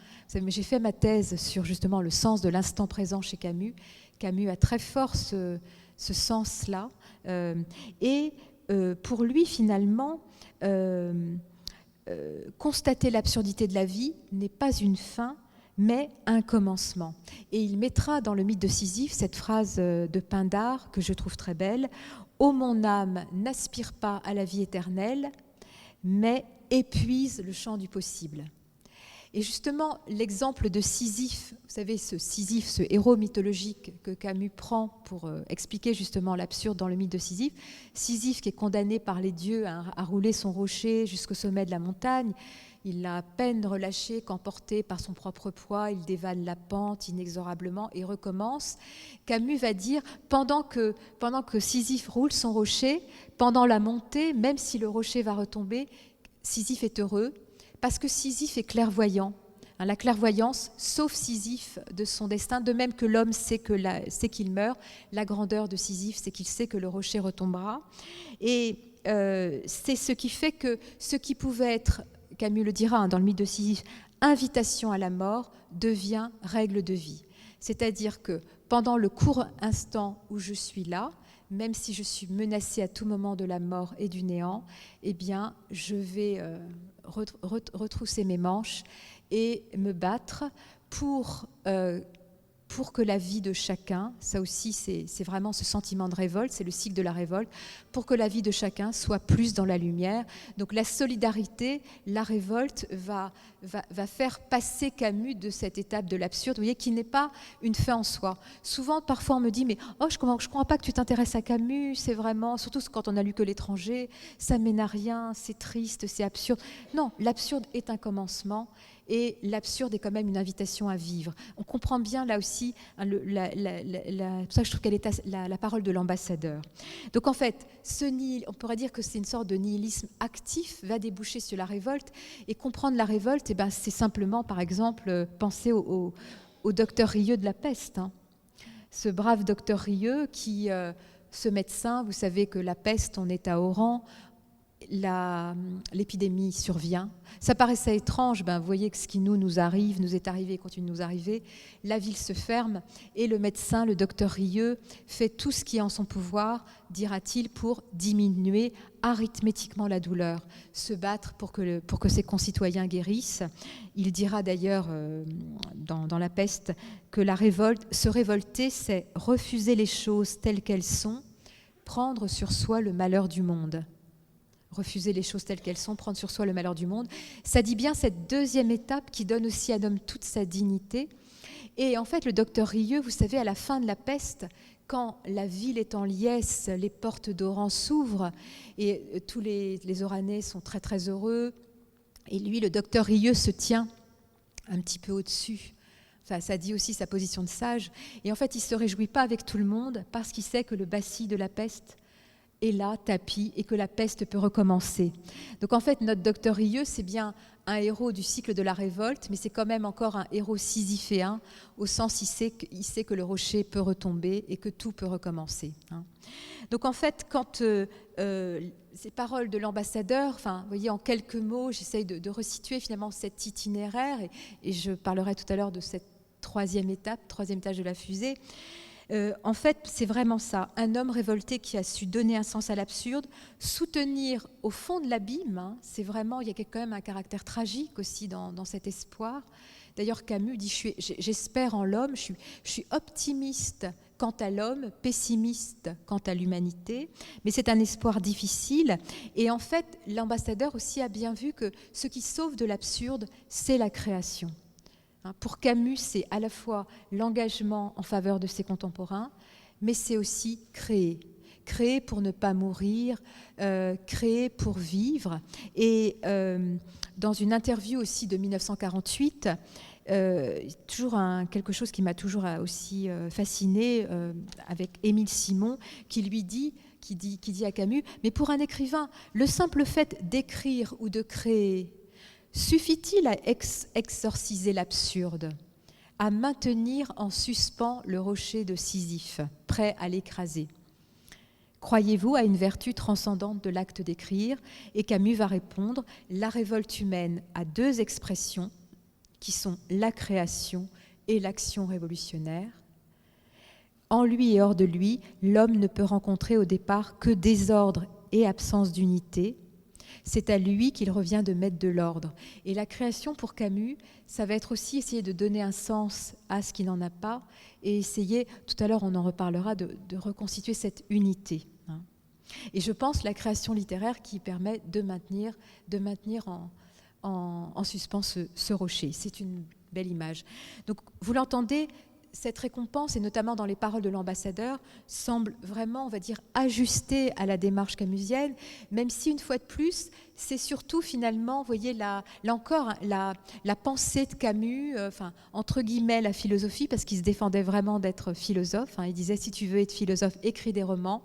J'ai fait ma thèse sur justement le sens de l'instant présent chez Camus. Camus a très fort ce sens-là. Pour lui, finalement, constater l'absurdité de la vie n'est pas une fin, mais un commencement. Et il mettra dans le mythe de Sisyphe cette phrase de Pindare que je trouve très belle: « Ô mon âme, n'aspire pas à la vie éternelle, mais épuise le champ du possible. » Et justement, l'exemple de Sisyphe, vous savez, ce Sisyphe, ce héros mythologique que Camus prend pour expliquer justement l'absurde dans le mythe de Sisyphe, Sisyphe qui est condamné par les dieux à rouler son rocher jusqu'au sommet de la montagne, il l'a à peine relâché qu'emporté par son propre poids, il dévale la pente inexorablement et recommence. Camus va dire, pendant que Sisyphe roule son rocher, pendant la montée, même si le rocher va retomber, Sisyphe est heureux, parce que Sisyphe est clairvoyant. La clairvoyance sauve Sisyphe de son destin, de même que l'homme sait qu'il meurt. La grandeur de Sisyphe, c'est qu'il sait que le rocher retombera. Et c'est ce qui fait que ce qui pouvait être, Camus le dira dans le mythe de Sisyphe, invitation à la mort, devient règle de vie. C'est-à-dire que pendant le court instant où je suis là, même si je suis menacée à tout moment de la mort et du néant, eh bien, je vais retrousser mes manches et me battre pour que la vie de chacun, ça aussi c'est vraiment ce sentiment de révolte, c'est le cycle de la révolte, pour que la vie de chacun soit plus dans la lumière. Donc la solidarité, la révolte va faire passer Camus de cette étape de l'absurde, vous voyez, qui n'est pas une fin en soi. Souvent, parfois on me dit, mais je comprends pas que tu t'intéresses à Camus, c'est vraiment, surtout quand on a lu que l'étranger, ça mène à rien, c'est triste, c'est absurde. Non, l'absurde est un commencement. Et l'absurde est quand même une invitation à vivre. On comprend bien là aussi, c'est pour ça que je trouve qu'elle est la parole de l'ambassadeur. Donc en fait, on pourrait dire que c'est une sorte de nihilisme actif, va déboucher sur la révolte. Et comprendre la révolte, c'est simplement, par exemple, penser au docteur Rieux de la peste. Ce brave docteur Rieux qui, ce médecin, vous savez que la peste, on est à Oran, l'épidémie survient. Ça paraissait étrange, vous voyez que ce qui nous arrive, nous est arrivé et continue de nous arriver. La ville se ferme et le médecin, le docteur Rieux, fait tout ce qui est en son pouvoir, dira-t-il, pour diminuer arithmétiquement la douleur, se battre pour que ses concitoyens guérissent. Il dira d'ailleurs dans La peste que se révolter, c'est refuser les choses telles qu'elles sont, prendre sur soi le malheur du monde. Refuser les choses telles qu'elles sont, prendre sur soi le malheur du monde. Ça dit bien cette deuxième étape qui donne aussi à l'homme toute sa dignité. Et en fait, le docteur Rieux, vous savez, à la fin de la peste, quand la ville est en liesse, les portes d'Oran s'ouvrent et tous les Oranais sont très très heureux. Et lui, le docteur Rieux, se tient un petit peu au-dessus. Enfin, ça dit aussi sa position de sage. Et en fait, il ne se réjouit pas avec tout le monde parce qu'il sait que le bacille de la peste est là, tapis, et que la peste peut recommencer. Donc en fait, notre docteur Rieux, c'est bien un héros du cycle de la révolte, mais c'est quand même encore un héros sisyphéen, au sens il sait que le rocher peut retomber et que tout peut recommencer. Donc en fait, quand ces paroles de l'ambassadeur, vous voyez, en quelques mots, j'essaye de resituer finalement cet itinéraire, et je parlerai tout à l'heure de cette troisième étage de la fusée. En fait, c'est vraiment ça, un homme révolté qui a su donner un sens à l'absurde, soutenir au fond de l'abîme, c'est vraiment, il y a quand même un caractère tragique aussi dans cet espoir. D'ailleurs, Camus dit, j'espère en l'homme, je suis optimiste quant à l'homme, pessimiste quant à l'humanité, mais c'est un espoir difficile. Et en fait, l'ambassadeur aussi a bien vu que ce qui sauve de l'absurde, c'est la création. Pour Camus, c'est à la fois l'engagement en faveur de ses contemporains, mais c'est aussi créer. Créer pour ne pas mourir, créer pour vivre. Et dans une interview aussi de 1948, toujours quelque chose qui m'a toujours aussi fascinée, avec Émile Simon, qui dit à Camus, mais pour un écrivain, le simple fait d'écrire ou de créer, suffit-il à exorciser l'absurde, à maintenir en suspens le rocher de Sisyphe, prêt à l'écraser? Croyez-vous à une vertu transcendante de l'acte d'écrire? Et Camus va répondre, la révolte humaine a deux expressions qui sont la création et l'action révolutionnaire. En lui et hors de lui, l'homme ne peut rencontrer au départ que désordre et absence d'unité. C'est à lui qu'il revient de mettre de l'ordre. Et la création pour Camus, ça va être aussi essayer de donner un sens à ce qui n'en a pas et essayer, tout à l'heure on en reparlera, de reconstituer cette unité. Et je pense la création littéraire qui permet de maintenir en suspens ce rocher. C'est une belle image. Donc vous l'entendez, cette récompense, et notamment dans les paroles de l'ambassadeur, semble vraiment, on va dire, ajustée à la démarche camusienne, même si, une fois de plus, c'est surtout finalement, vous voyez, là encore, la pensée de Camus, entre guillemets, la philosophie, parce qu'il se défendait vraiment d'être philosophe. Il disait, si tu veux être philosophe, écris des romans.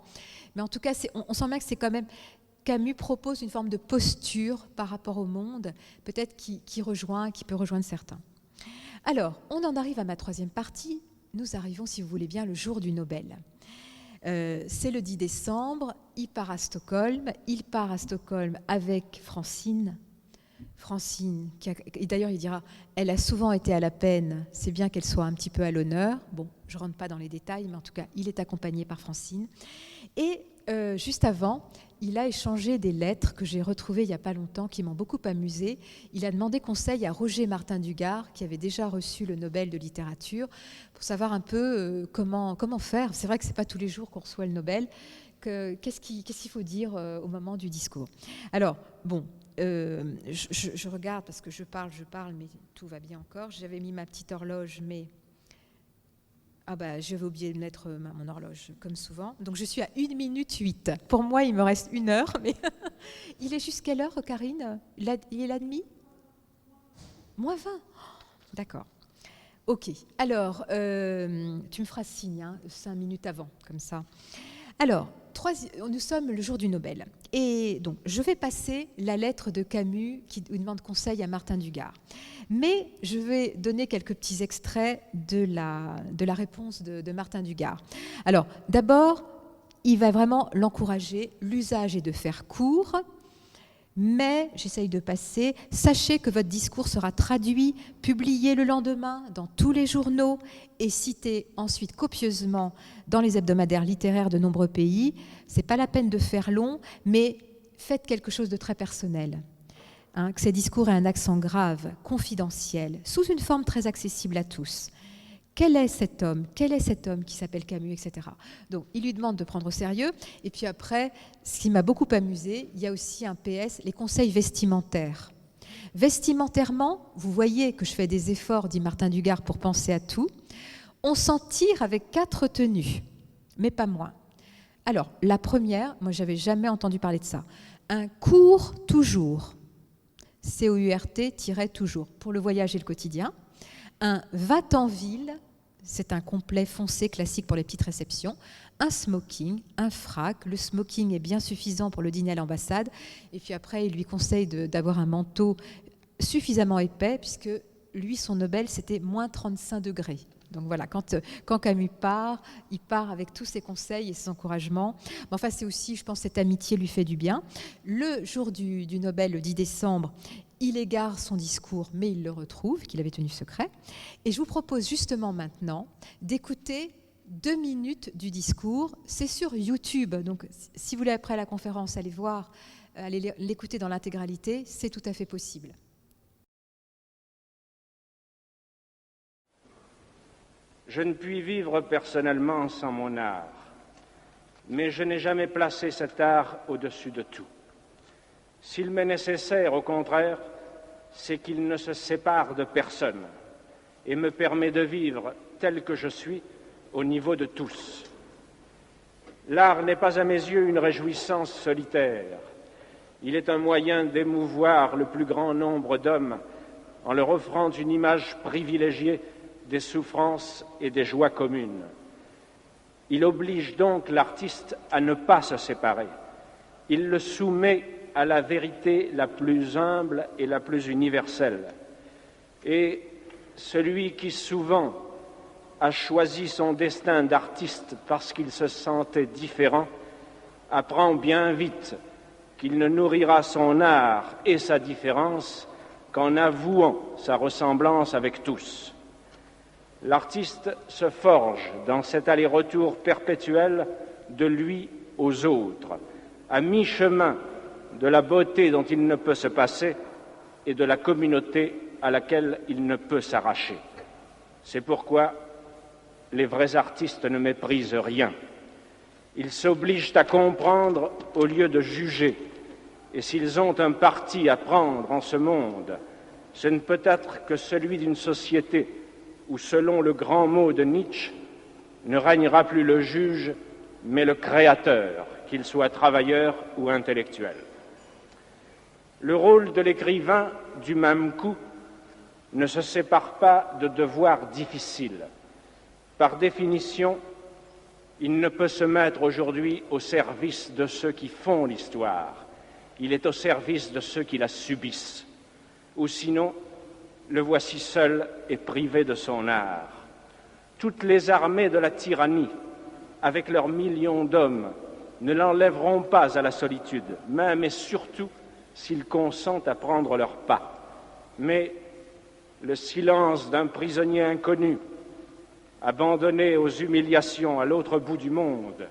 Mais en tout cas, on sent bien que c'est quand même... Camus propose une forme de posture par rapport au monde, peut-être qui peut rejoindre certains. Alors, on en arrive à ma troisième partie. Nous arrivons, si vous voulez bien, le jour du Nobel. C'est le 10 décembre, il part à Stockholm. Il part à Stockholm avec Francine. Francine, et d'ailleurs il dira, elle a souvent été à la peine, c'est bien qu'elle soit un petit peu à l'honneur. Bon, je ne rentre pas dans les détails, mais en tout cas, il est accompagné par Francine. Et juste avant, il a échangé des lettres que j'ai retrouvées il n'y a pas longtemps, qui m'ont beaucoup amusée. Il a demandé conseil à Roger Martin Dugard, qui avait déjà reçu le Nobel de littérature, pour savoir un peu comment faire. C'est vrai que ce n'est pas tous les jours qu'on reçoit le Nobel. Qu'est-ce qu'il faut dire au moment du discours? Alors, bon, je regarde parce que je parle, mais tout va bien encore. J'avais mis ma petite horloge, mais... je vais oublier de mettre mon horloge, comme souvent. Donc, je suis à 1 minute 8. Pour moi, il me reste 1 heure. Mais il est juste quelle heure, Karine? Il est la demi? Moins 20. D'accord. OK. Alors, tu me feras signe, 5 minutes avant, comme ça. Alors, nous sommes le jour du Nobel. Et donc, je vais passer la lettre de Camus qui demande conseil à Martin Dugard. Mais je vais donner quelques petits extraits de la réponse de Martin Dugard. Alors, d'abord, il va vraiment l'encourager. L'usage est de faire court, mais, j'essaye de passer, sachez que votre discours sera traduit, publié le lendemain dans tous les journaux et cité ensuite copieusement dans les hebdomadaires littéraires de nombreux pays. Ce n'est pas la peine de faire long, mais faites quelque chose de très personnel. Que ces discours aient un accent grave, confidentiel, sous une forme très accessible à tous. Quel est cet homme qui s'appelle Camus, etc. Donc, il lui demande de prendre au sérieux. Et puis après, ce qui m'a beaucoup amusé, il y a aussi un PS, les conseils vestimentaires. Vestimentairement, vous voyez que je fais des efforts, dit Martin Dugard, pour penser à tout. On s'en tire avec 4 tenues, mais pas moins. Alors, la première, moi, j'avais jamais entendu parler de ça. Un court toujours. COURT-toujours, pour le voyage et le quotidien. Un va-t-en-ville, c'est un complet foncé classique pour les petites réceptions. Un smoking, un frac. Le smoking est bien suffisant pour le dîner à l'ambassade. Et puis après, il lui conseille d'avoir un manteau suffisamment épais, puisque lui, son Nobel, c'était moins 35 degrés. Donc voilà, quand Camus part, il part avec tous ses conseils et ses encouragements. Mais enfin, c'est aussi, je pense, cette amitié lui fait du bien. Le jour du Nobel, le 10 décembre, il égare son discours, mais il le retrouve, qu'il avait tenu secret. Et je vous propose justement maintenant d'écouter 2 minutes du discours. C'est sur YouTube, donc si vous voulez après la conférence, allez voir, allez l'écouter dans l'intégralité, c'est tout à fait possible. Je ne puis vivre personnellement sans mon art, mais je n'ai jamais placé cet art au-dessus de tout. S'il m'est nécessaire, au contraire, c'est qu'il ne se sépare de personne et me permet de vivre tel que je suis au niveau de tous. L'art n'est pas à mes yeux une réjouissance solitaire. Il est un moyen d'émouvoir le plus grand nombre d'hommes en leur offrant une image privilégiée des souffrances et des joies communes. Il oblige donc l'artiste à ne pas se séparer. Il le soumet à la vérité la plus humble et la plus universelle. Et celui qui souvent a choisi son destin d'artiste parce qu'il se sentait différent, apprend bien vite qu'il ne nourrira son art et sa différence qu'en avouant sa ressemblance avec tous. L'artiste se forge dans cet aller-retour perpétuel de lui aux autres, à mi-chemin de la beauté dont il ne peut se passer et de la communauté à laquelle il ne peut s'arracher. C'est pourquoi les vrais artistes ne méprisent rien. Ils s'obligent à comprendre au lieu de juger. Et s'ils ont un parti à prendre en ce monde, ce ne peut être que celui d'une société où, selon le grand mot de Nietzsche, ne régnera plus le juge, mais le créateur, qu'il soit travailleur ou intellectuel. Le rôle de l'écrivain, du même coup, ne se sépare pas de devoirs difficiles. Par définition, il ne peut se mettre aujourd'hui au service de ceux qui font l'histoire. Il est au service de ceux qui la subissent. Ou sinon, le voici seul et privé de son art. Toutes les armées de la tyrannie, avec leurs millions d'hommes, ne l'enlèveront pas à la solitude, même et surtout s'ils consentent à prendre leur pas. Mais le silence d'un prisonnier inconnu, abandonné aux humiliations à l'autre bout du monde,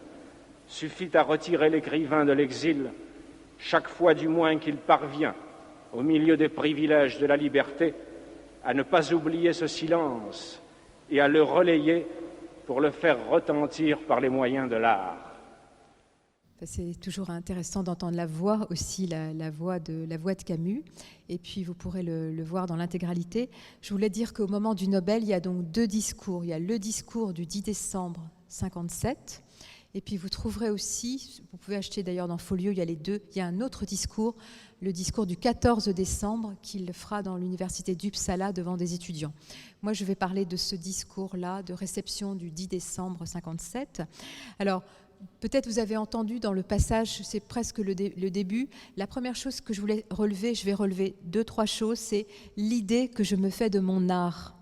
suffit à retirer l'écrivain de l'exil, chaque fois du moins qu'il parvient, au milieu des privilèges de la liberté, à ne pas oublier ce silence et à le relayer pour le faire retentir par les moyens de l'art. C'est toujours intéressant d'entendre la voix aussi, la voix de Camus, et puis vous pourrez le voir dans l'intégralité. Je voulais dire qu'au moment du Nobel, il y a donc deux discours. Il y a le discours du 10 décembre 1957, et puis vous trouverez aussi, vous pouvez acheter d'ailleurs dans Folio, il y a les deux, il y a un autre discours, le discours du 14 décembre qu'il fera dans l'université d'Uppsala devant des étudiants. Moi, je vais parler de ce discours-là, de réception du 10 décembre 1957. Alors, peut-être vous avez entendu dans le passage, c'est presque le début, la première chose que je voulais relever, je vais relever 2-3 choses, c'est l'idée que je me fais de mon art.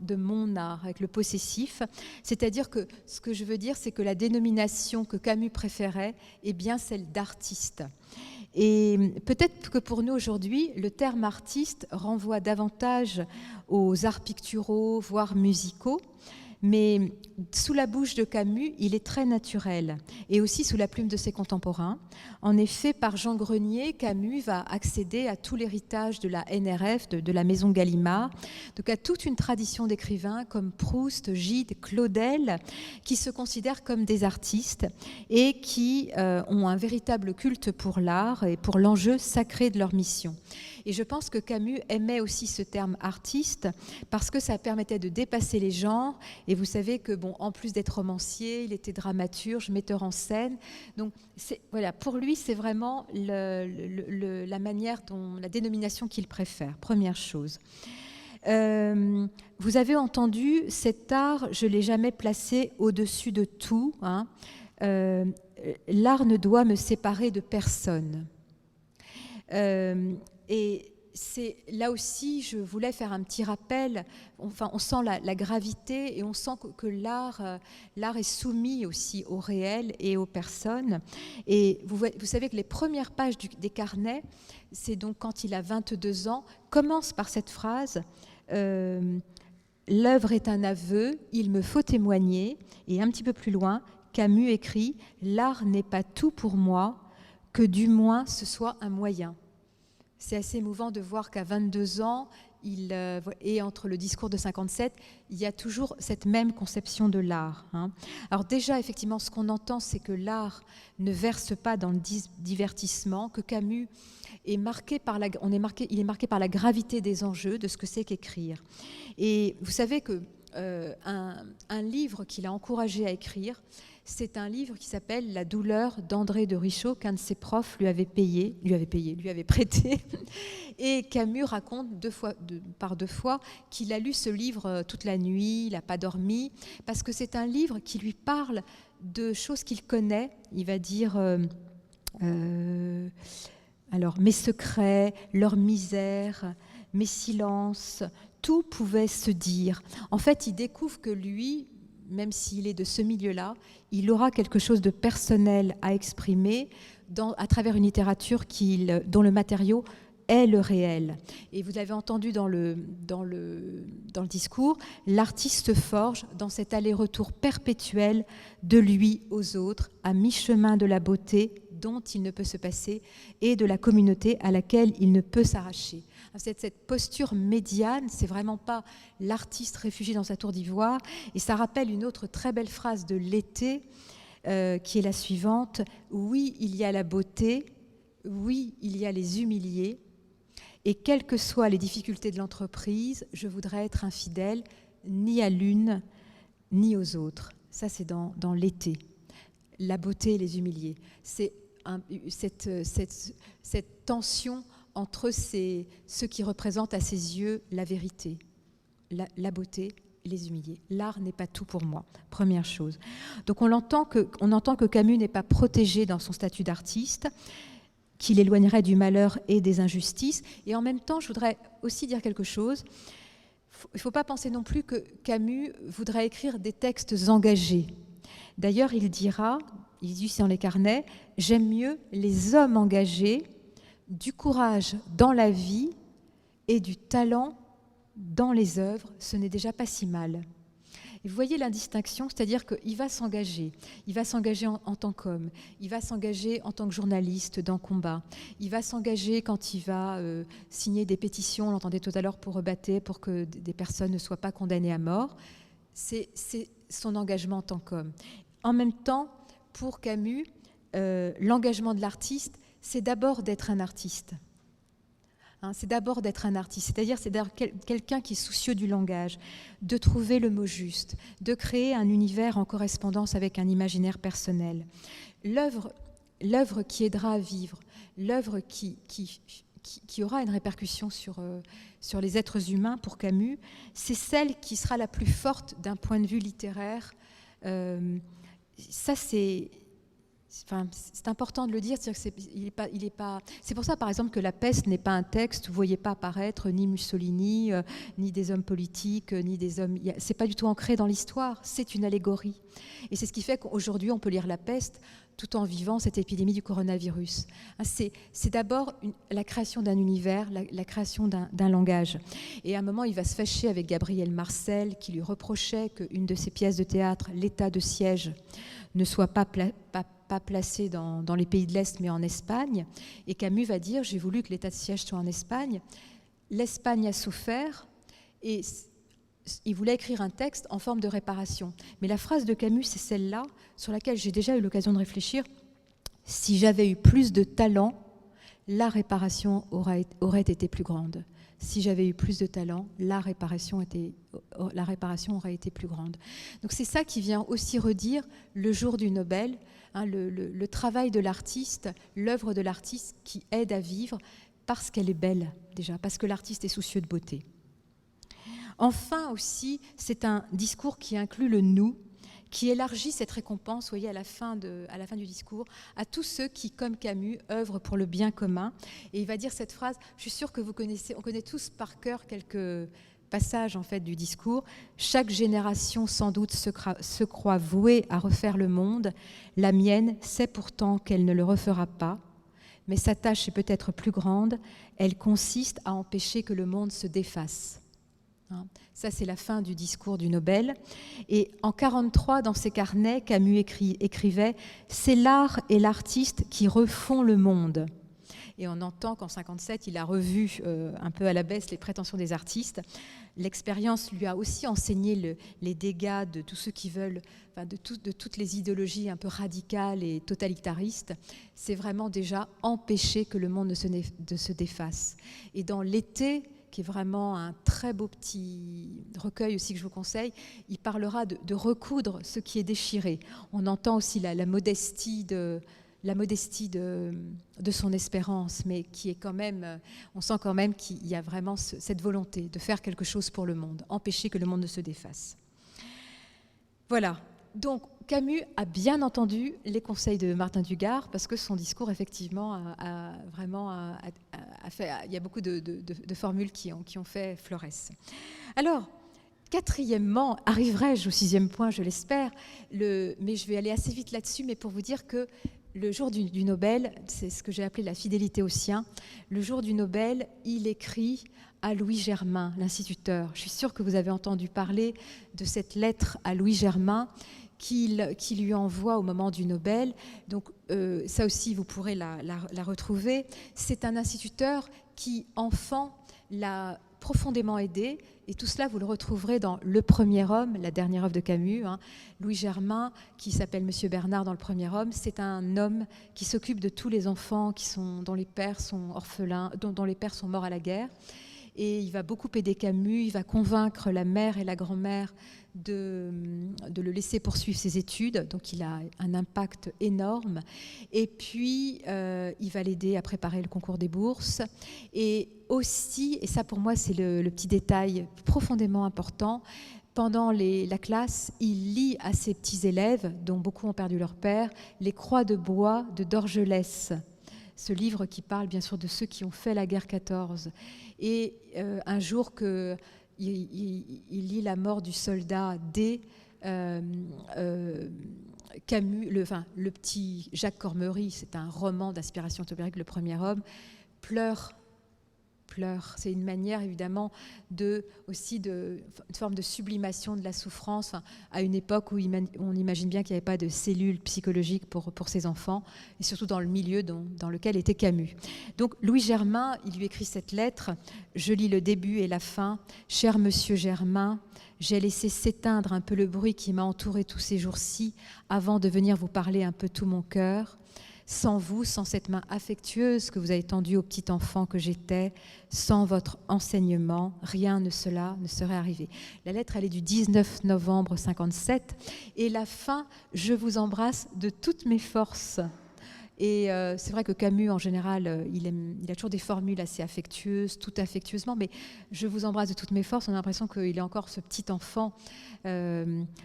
De mon art, avec le possessif. C'est-à-dire que ce que je veux dire, c'est que la dénomination que Camus préférait est bien celle d'artiste. Et peut-être que pour nous aujourd'hui, le terme artiste renvoie davantage aux arts picturaux, voire musicaux, mais sous la bouche de Camus, il est très naturel, et aussi sous la plume de ses contemporains. En effet, par Jean Grenier, Camus va accéder à tout l'héritage de la NRF, de la maison Gallimard, donc à toute une tradition d'écrivains comme Proust, Gide, Claudel, qui se considèrent comme des artistes et qui ont un véritable culte pour l'art et pour l'enjeu sacré de leur mission. Et je pense que Camus aimait aussi ce terme artiste parce que ça permettait de dépasser les genres. Et vous savez que, en plus d'être romancier, il était dramaturge, metteur en scène. Donc, voilà, pour lui, c'est vraiment la manière dont, la dénomination qu'il préfère. Première chose. Vous avez entendu, cet art, je ne l'ai jamais placé au-dessus de tout. L'art ne doit me séparer de personne. Et c'est là aussi, je voulais faire un petit rappel. Enfin, on sent la gravité et on sent que l'art est soumis aussi au réel et aux personnes. Et vous savez que les premières pages des carnets, c'est donc quand il a 22 ans, commencent par cette phrase « L'œuvre est un aveu, il me faut témoigner ». Et un petit peu plus loin, Camus écrit « L'art n'est pas tout pour moi, que du moins ce soit un moyen ». C'est assez émouvant de voir qu'à 22 ans, et entre le discours de 57, il y a toujours cette même conception de l'art. Alors déjà, effectivement, ce qu'on entend, c'est que l'art ne verse pas dans le divertissement, que Camus est marqué par il est marqué par la gravité des enjeux, de ce que c'est qu'écrire. Et vous savez que un livre qu'il a encouragé à écrire, c'est un livre qui s'appelle « La douleur d'André de Richaud » qu'un de ses profs lui avait prêté. Et Camus raconte par deux fois qu'il a lu ce livre toute la nuit, il n'a pas dormi, parce que c'est un livre qui lui parle de choses qu'il connaît. Il va dire alors mes secrets, leur misère, mes silences, tout pouvait se dire. En fait, il découvre que lui, même s'il est de ce milieu-là, il aura quelque chose de personnel à exprimer à travers une littérature dont le matériau est le réel. Et vous l'avez entendu dans le discours, l'artiste forge dans cet aller-retour perpétuel de lui aux autres, à mi-chemin de la beauté dont il ne peut se passer et de la communauté à laquelle il ne peut s'arracher. Cette posture médiane, c'est vraiment pas l'artiste réfugié dans sa tour d'ivoire, et ça rappelle une autre très belle phrase de l'été, qui est la suivante: oui, il y a la beauté, oui, il y a les humiliés, et quelles que soient les difficultés de l'entreprise, je voudrais être infidèle ni à l'une ni aux autres. Ça, c'est dans l'été. La beauté et les humiliés. C'est cette tension entre ceux qui représentent à ses yeux la vérité, la beauté et les humiliés. L'art n'est pas tout pour moi, première chose. Donc on entend que Camus n'est pas protégé dans son statut d'artiste, qu'il éloignerait du malheur et des injustices. Et en même temps, je voudrais aussi dire quelque chose. Il ne faut pas penser non plus que Camus voudrait écrire des textes engagés. D'ailleurs, il dit dans les carnets, « J'aime mieux les hommes engagés, du courage dans la vie et du talent dans les œuvres, ce n'est déjà pas si mal. » Et vous voyez la distinction, c'est-à-dire qu'il va s'engager. Il va s'engager en tant qu'homme, il va s'engager en tant que journaliste dans Combat, il va s'engager quand il va signer des pétitions, on l'entendait tout à l'heure, pour rebattre, pour que des personnes ne soient pas condamnées à mort. C'est son engagement en tant qu'homme. En même temps, pour Camus, l'engagement de l'artiste, c'est d'abord d'être un artiste. C'est d'abord d'être un artiste, c'est-à-dire quelqu'un qui est soucieux du langage, de trouver le mot juste, de créer un univers en correspondance avec un imaginaire personnel. L'œuvre qui aidera à vivre, l'œuvre qui aura une répercussion sur les êtres humains pour Camus, c'est celle qui sera la plus forte d'un point de vue littéraire. Ça, c'est important de le dire, c'est pour ça par exemple que La Peste n'est pas un texte, vous ne voyez pas apparaître ni Mussolini, ni des hommes politiques, ni des hommes... C'est pas du tout ancré dans l'histoire, c'est une allégorie. Et c'est ce qui fait qu'aujourd'hui on peut lire La Peste tout en vivant cette épidémie du coronavirus. C'est d'abord la création d'un univers, la création d'un langage. Et à un moment, il va se fâcher avec Gabriel Marcel, qui lui reprochait qu'une de ses pièces de théâtre, L'état de siège, ne soit pas placée dans les pays de l'Est, mais en Espagne. Et Camus va dire, j'ai voulu que l'état de siège soit en Espagne. L'Espagne a souffert, et il voulait écrire un texte en forme de réparation. Mais la phrase de Camus, c'est celle-là, sur laquelle j'ai déjà eu l'occasion de réfléchir. Si j'avais eu plus de talent, la réparation aurait été plus grande. Si j'avais eu plus de talent, la réparation aurait été plus grande. Donc c'est ça qui vient aussi redire le jour du Nobel, le travail de l'artiste, l'œuvre de l'artiste qui aide à vivre parce qu'elle est belle déjà, parce que l'artiste est soucieux de beauté. Enfin aussi, c'est un discours qui inclut le « nous », qui élargit cette récompense, vous voyez, à la fin du discours, à tous ceux qui, comme Camus, œuvrent pour le bien commun. Et il va dire cette phrase, je suis sûre que on connaît tous par cœur quelques passages en fait, du discours. « Chaque génération, sans doute, se croit vouée à refaire le monde. La mienne sait pourtant qu'elle ne le refera pas. Mais sa tâche est peut-être plus grande. Elle consiste à empêcher que le monde se défasse. » Ça, c'est la fin du discours du Nobel. Et en 1943, dans ses carnets, Camus écrivait « C'est l'art et l'artiste qui refont le monde ». Et on entend qu'en 1957, il a revu un peu à la baisse les prétentions des artistes. L'expérience lui a aussi enseigné les dégâts de tous ceux qui veulent, de toutes les idéologies un peu radicales et totalitaristes. C'est vraiment déjà empêcher que le monde ne se défasse. Et dans l'été, qui est vraiment un très beau petit recueil aussi que je vous conseille, il parlera de recoudre ce qui est déchiré. On entend aussi la modestie de son espérance, mais qui est quand même, on sent quand même qu'il y a vraiment cette volonté de faire quelque chose pour le monde, empêcher que le monde ne se défasse. Voilà. Donc, Camus a bien entendu les conseils de Martin Dugard, parce que son discours, effectivement, a fait... Il y a beaucoup de formules qui ont fait florès. Alors, quatrièmement, arriverai-je au 6e point, je l'espère, mais je vais aller assez vite là-dessus, mais pour vous dire que le jour du Nobel, c'est ce que j'ai appelé la fidélité aux siens. Le jour du Nobel, il écrit à Louis Germain, l'instituteur. Je suis sûre que vous avez entendu parler de cette lettre à Louis Germain qu'il lui envoie au moment du Nobel. Donc ça aussi, vous pourrez la retrouver. C'est un instituteur qui, enfant, l'a profondément aidé. Et tout cela, vous le retrouverez dans Le Premier Homme, la dernière œuvre de Camus. Louis Germain, qui s'appelle Monsieur Bernard dans Le Premier Homme, c'est un homme qui s'occupe de tous les enfants dont les pères sont orphelins, dont les pères sont morts à la guerre. Et il va beaucoup aider Camus, il va convaincre la mère et la grand-mère de le laisser poursuivre ses études. Donc il a un impact énorme. Et puis, il va l'aider à préparer le concours des bourses. Et aussi, et ça pour moi c'est le petit détail profondément important, pendant la classe, il lit à ses petits élèves, dont beaucoup ont perdu leur père, Les Croix de bois de Dorgelès. Ce livre qui parle bien sûr de ceux qui ont fait la guerre 14. Et un jour il lit la mort du soldat D, Camus, le petit Jacques Cormery, c'est un roman d'inspiration autobiographique, Le Premier Homme, pleure. C'est une manière évidemment une forme de sublimation de la souffrance, à une époque où on imagine bien qu'il n'y avait pas de cellules psychologiques pour ces enfants, et surtout dans le milieu dans lequel était Camus. Donc Louis Germain, il lui écrit cette lettre. Je lis le début et la fin. Cher Monsieur Germain, j'ai laissé s'éteindre un peu le bruit qui m'a entouré tous ces jours-ci avant de venir vous parler un peu tout mon cœur. Sans vous, sans cette main affectueuse que vous avez tendue au petit enfant que j'étais, sans votre enseignement, rien de cela ne serait arrivé. La lettre, elle est du 19 novembre 57. Et la fin, je vous embrasse de toutes mes forces. Et c'est vrai que Camus, en général, il a toujours des formules assez affectueuses, tout affectueusement, mais je vous embrasse de toutes mes forces. On a l'impression qu'il est encore ce petit enfant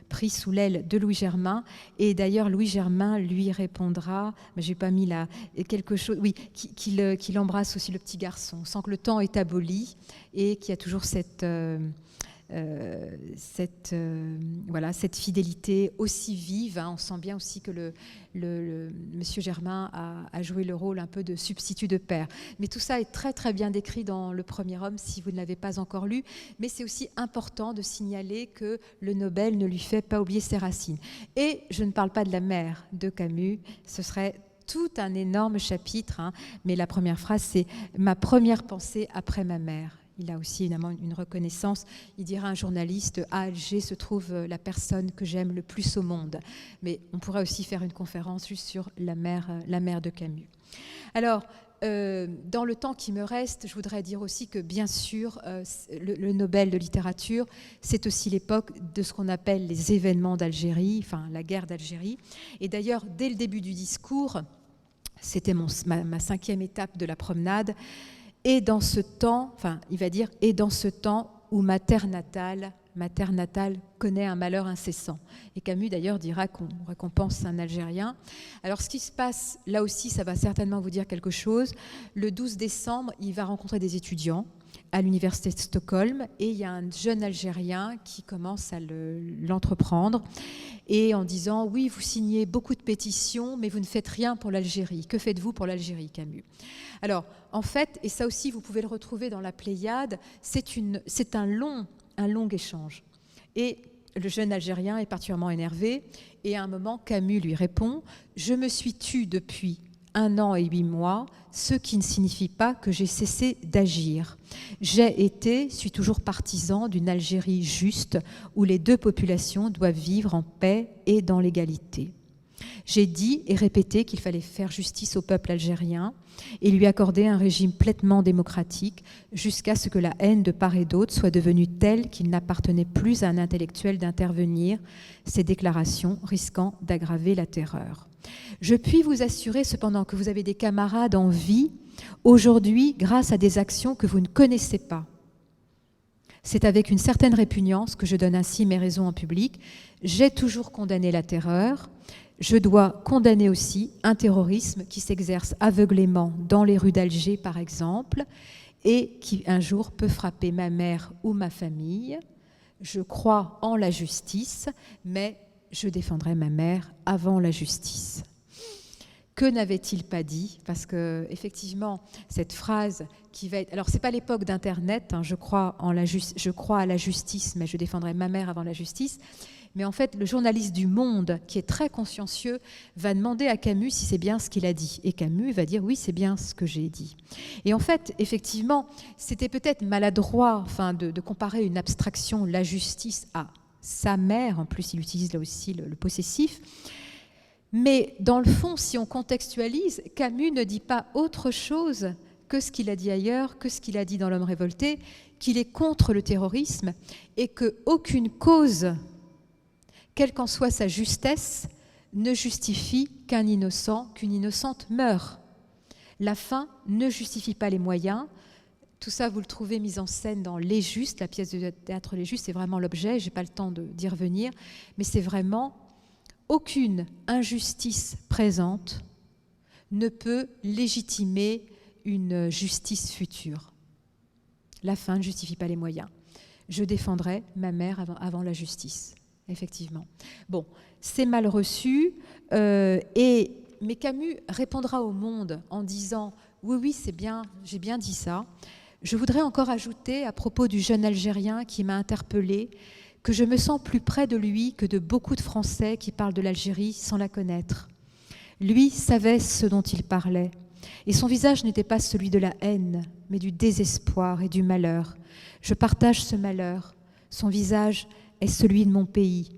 pris sous l'aile de Louis Germain. Et d'ailleurs, Louis Germain lui répondra, mais j'ai pas mis là quelque chose, oui, qu'il embrasse aussi le petit garçon, sans que le temps est aboli et qu'il y a toujours cette fidélité aussi vive. On sent bien aussi que Monsieur Germain a joué le rôle un peu de substitut de père. Mais tout ça est très très bien décrit dans Le Premier Homme si vous ne l'avez pas encore lu. Mais c'est aussi important de signaler que le Nobel ne lui fait pas oublier ses racines. Et je ne parle pas de la mère de Camus, ce serait tout un énorme chapitre, mais la première phrase c'est « Ma première pensée après ma mère ». Il a aussi évidemment une reconnaissance. Il dira à un journaliste, à Alger se trouve la personne que j'aime le plus au monde. Mais on pourrait aussi faire une conférence juste sur la mère de Camus. Alors, dans le temps qui me reste, je voudrais dire aussi que bien sûr, le Nobel de littérature, c'est aussi l'époque de ce qu'on appelle les événements d'Algérie, enfin la guerre d'Algérie. Et d'ailleurs, dès le début du discours, c'était ma 5e étape de la promenade, et dans ce temps, il va dire, et dans ce temps où ma terre natale connaît un malheur incessant. Et Camus d'ailleurs dira qu'on récompense un Algérien. Alors ce qui se passe, là aussi, ça va certainement vous dire quelque chose. Le 12 décembre, il va rencontrer des étudiants à l'université de Stockholm et il y a un jeune Algérien qui commence à l'entreprendre et en disant « Oui, vous signez beaucoup de pétitions, mais vous ne faites rien pour l'Algérie. Que faites-vous pour l'Algérie, Camus ?» Alors, en fait, et ça aussi, vous pouvez le retrouver dans la Pléiade, c'est un long échange. Et le jeune Algérien est particulièrement énervé et à un moment, Camus lui répond « Je me suis tue depuis 1 an et 8 mois, ce qui ne signifie pas que j'ai cessé d'agir. Suis toujours partisan d'une Algérie juste où les deux populations doivent vivre en paix et dans l'égalité. J'ai dit et répété qu'il fallait faire justice au peuple algérien et lui accorder un régime pleinement démocratique jusqu'à ce que la haine de part et d'autre soit devenue telle qu'il n'appartenait plus à un intellectuel d'intervenir, ces déclarations risquant d'aggraver la terreur. Je puis vous assurer cependant que vous avez des camarades en vie aujourd'hui grâce à des actions que vous ne connaissez pas. C'est avec une certaine répugnance que je donne ainsi mes raisons en public. J'ai toujours condamné la terreur. Je dois condamner aussi un terrorisme qui s'exerce aveuglément dans les rues d'Alger, par exemple, et qui un jour peut frapper ma mère ou ma famille. Je crois en la justice, mais je défendrai ma mère avant la justice. que n'avait-il pas dit? Parce que effectivement, cette phrase qui va être... Alors, c'est pas l'époque d'Internet, hein, je crois à la justice, mais je défendrai ma mère avant la justice. Mais en fait, le journaliste du Monde, qui est très consciencieux, va demander à Camus si c'est bien ce qu'il a dit. Et Camus va dire oui, c'est bien ce que j'ai dit. Et en fait, effectivement, c'était peut-être maladroit enfin, de comparer une abstraction, la justice, à sa mère. En plus, il utilise là aussi le possessif. Mais dans le fond, si on contextualise, Camus ne dit pas autre chose que ce qu'il a dit ailleurs, que ce qu'il a dit dans L'Homme révolté, qu'il est contre le terrorisme et qu'aucune cause, quelle qu'en soit sa justesse, ne justifie qu'une innocente meure. La fin ne justifie pas les moyens. Tout ça, vous le trouvez mis en scène dans Les Justes, la pièce de théâtre Les Justes, c'est vraiment l'objet, je n'ai pas le temps d'y revenir, mais c'est vraiment aucune injustice présente ne peut légitimer une justice future. La fin ne justifie pas les moyens. Je défendrai ma mère avant la justice. Effectivement. Bon, c'est mal reçu, mais Camus répondra au Monde en disant « Oui, c'est bien, j'ai bien dit ça ». Je voudrais encore ajouter, à propos du jeune Algérien qui m'a interpellée, que je me sens plus près de lui que de beaucoup de Français qui parlent de l'Algérie sans la connaître. Lui savait ce dont il parlait, et son visage n'était pas celui de la haine, mais du désespoir et du malheur. Je partage ce malheur. Son visage est celui de mon pays,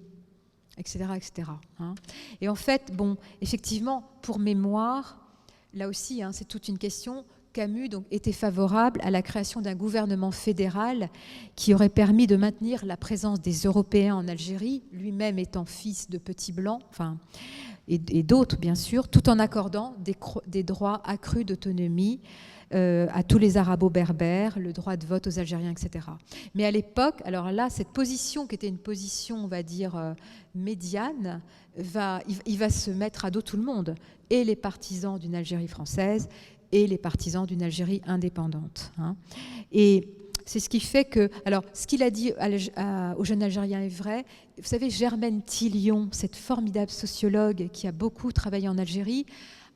etc. etc. Hein. Et en fait, bon, effectivement, pour mémoire, là aussi, hein, c'est toute une question. Camus donc, était favorable à la création d'un gouvernement fédéral qui aurait permis de maintenir la présence des Européens en Algérie, lui-même étant fils de petits blancs, enfin, et d'autres bien sûr, tout en accordant des droits accrus d'autonomie à tous les arabo-berbères, le droit de vote aux Algériens, etc. Mais à l'époque, alors là, cette position qui était une position, on va dire, médiane, il va se mettre à dos tout le monde, et les partisans d'une Algérie française, et les partisans d'une Algérie indépendante. Hein. Et c'est ce qui fait que... Alors, ce qu'il a dit au jeune Algérien est vrai. Vous savez, Germaine Tillion, cette formidable sociologue qui a beaucoup travaillé en Algérie,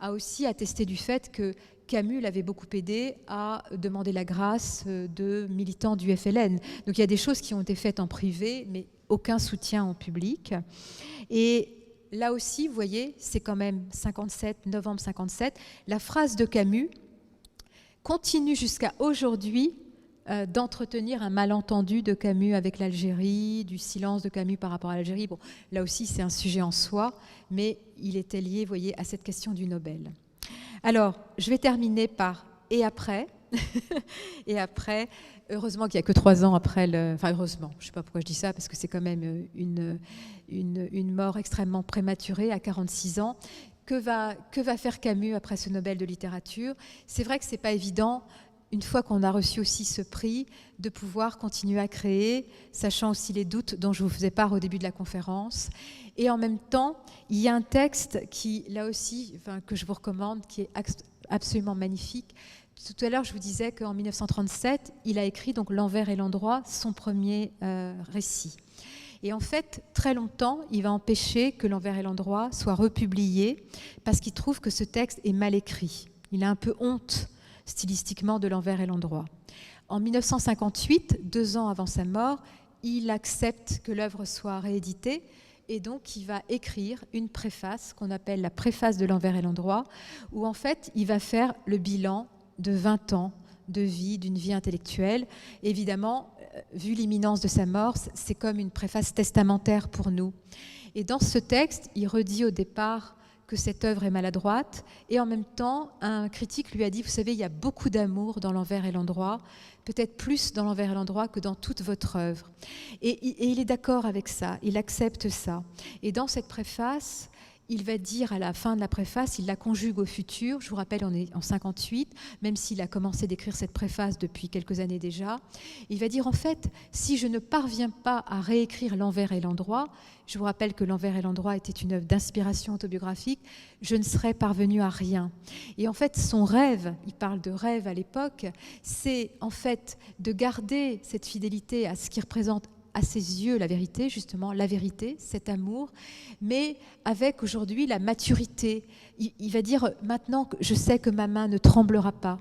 a aussi attesté du fait que Camus l'avait beaucoup aidé à demander la grâce de militants du FLN. Donc il y a des choses qui ont été faites en privé, mais aucun soutien en public. Et là aussi, vous voyez, c'est quand même 57, novembre 57. La phrase de Camus continue jusqu'à aujourd'hui d'entretenir un malentendu de Camus avec l'Algérie, du silence de Camus par rapport à l'Algérie. Bon, là aussi, c'est un sujet en soi, mais il était lié, vous voyez, à cette question du Nobel. Alors, je vais terminer par « et après ». Et après, heureusement qu'il n'y a que 3 ans après Enfin, heureusement, je ne sais pas pourquoi je dis ça, parce que c'est quand même une mort extrêmement prématurée, à 46 ans. Que va faire Camus après ce Nobel de littérature? C'est vrai que ce n'est pas évident, une fois qu'on a reçu aussi ce prix, de pouvoir continuer à créer, sachant aussi les doutes dont je vous faisais part au début de la conférence. Et en même temps, il y a un texte qui, là aussi, enfin, que je vous recommande, qui est absolument magnifique. Tout à l'heure, je vous disais qu'en 1937, il a écrit donc L'Envers et l'Endroit, son premier récit. Et en fait, très longtemps, il va empêcher que L'Envers et l'Endroit soit republié parce qu'il trouve que ce texte est mal écrit. Il a un peu honte stylistiquement de L'Envers et l'Endroit. En 1958, 2 ans avant sa mort, il accepte que l'œuvre soit rééditée et donc il va écrire une préface qu'on appelle la préface de L'Envers et l'Endroit, où en fait, il va faire le bilan de 20 ans de vie, d'une vie intellectuelle. Évidemment, vu l'imminence de sa mort, c'est comme une préface testamentaire pour nous. Et dans ce texte, il redit au départ que cette œuvre est maladroite, et en même temps, un critique lui a dit, vous savez, il y a beaucoup d'amour dans L'Envers et l'Endroit, peut-être plus dans L'Envers et l'Endroit que dans toute votre œuvre. Et il est d'accord avec ça, il accepte ça. Et dans cette préface, il va dire à la fin de la préface, il la conjugue au futur. Je vous rappelle, on est en 58, même s'il a commencé d'écrire cette préface depuis quelques années déjà. Il va dire, en fait, si je ne parviens pas à réécrire L'Envers et l'Endroit, je vous rappelle que L'Envers et l'Endroit était une œuvre d'inspiration autobiographique, je ne serais parvenu à rien. Et en fait, son rêve, il parle de rêve à l'époque, c'est en fait de garder cette fidélité à ce qui représente à ses yeux la vérité, justement, la vérité, cet amour, mais avec aujourd'hui la maturité. Il va dire maintenant que je sais que ma main ne tremblera pas.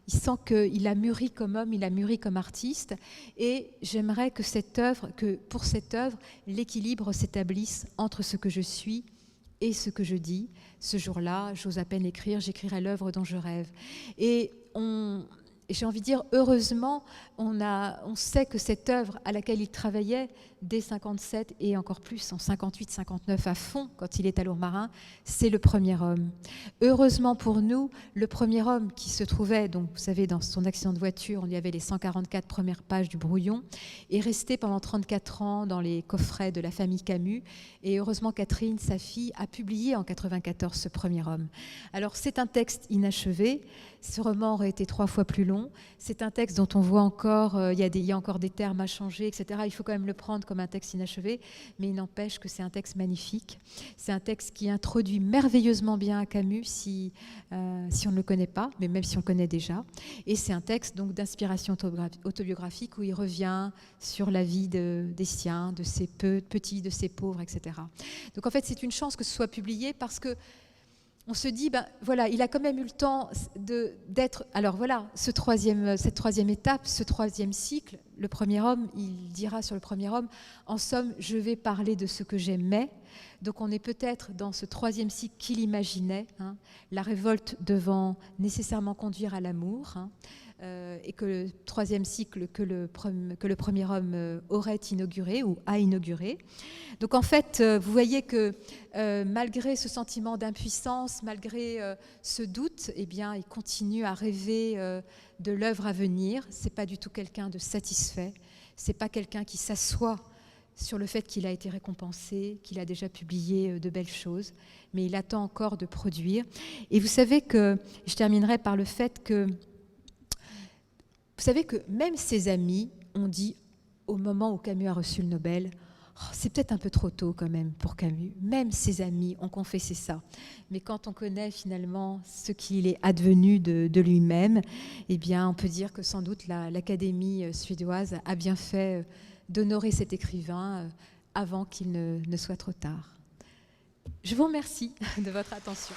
Il sent qu'il a mûri comme homme, il a mûri comme artiste, et j'aimerais que pour cette œuvre, l'équilibre s'établisse entre ce que je suis et ce que je dis. Ce jour-là, j'ose à peine écrire, j'écrirai l'œuvre dont je rêve. Et j'ai envie de dire, heureusement, on sait que cette œuvre à laquelle il travaillait dès 57 et encore plus en 58-59 à fond, quand il est à Lourmarin, c'est le premier homme. Heureusement pour nous, le premier homme qui se trouvait, donc vous savez, dans son accident de voiture, il y avait les 144 premières pages du brouillon, est resté pendant 34 ans dans les coffrets de la famille Camus. Et heureusement, Catherine, sa fille, a publié en 94 ce premier homme. Alors c'est un texte inachevé. Ce roman aurait été 3 fois plus long. C'est un texte dont on voit encore, il y a encore des termes à changer, etc. Il faut quand même le prendre comme un texte inachevé, mais il n'empêche que c'est un texte magnifique. C'est un texte qui introduit merveilleusement bien à Camus si on ne le connaît pas, mais même si on le connaît déjà. Et c'est un texte donc d'inspiration autobiographique où il revient sur la vie des siens, de ses petits, de ses pauvres, etc. Donc en fait, c'est une chance que ce soit publié parce que on se dit, voilà, il a quand même eu le temps d'être... Alors voilà, cette troisième étape, ce troisième cycle, le premier homme, il dira sur le premier homme, en somme, je vais parler de ce que j'aimais. Donc on est peut-être dans ce troisième cycle qu'il imaginait, la révolte devant nécessairement conduire à l'amour, et que le troisième cycle que le premier homme aurait inauguré ou a inauguré. Donc en fait, vous voyez que malgré ce sentiment d'impuissance, malgré ce doute, eh bien, il continue à rêver de l'œuvre à venir. C'est pas du tout quelqu'un de satisfait. C'est pas quelqu'un qui s'assoit sur le fait qu'il a été récompensé, qu'il a déjà publié de belles choses, mais il attend encore de produire. Et vous savez que, je terminerai par le fait que, vous savez que même ses amis ont dit, au moment où Camus a reçu le Nobel, oh, c'est peut-être un peu trop tôt quand même pour Camus. Même ses amis ont confessé ça. Mais quand on connaît finalement ce qu'il est advenu de lui-même, eh bien, on peut dire que sans doute l'Académie suédoise a bien fait d'honorer cet écrivain avant qu'il ne soit trop tard. Je vous remercie de votre attention.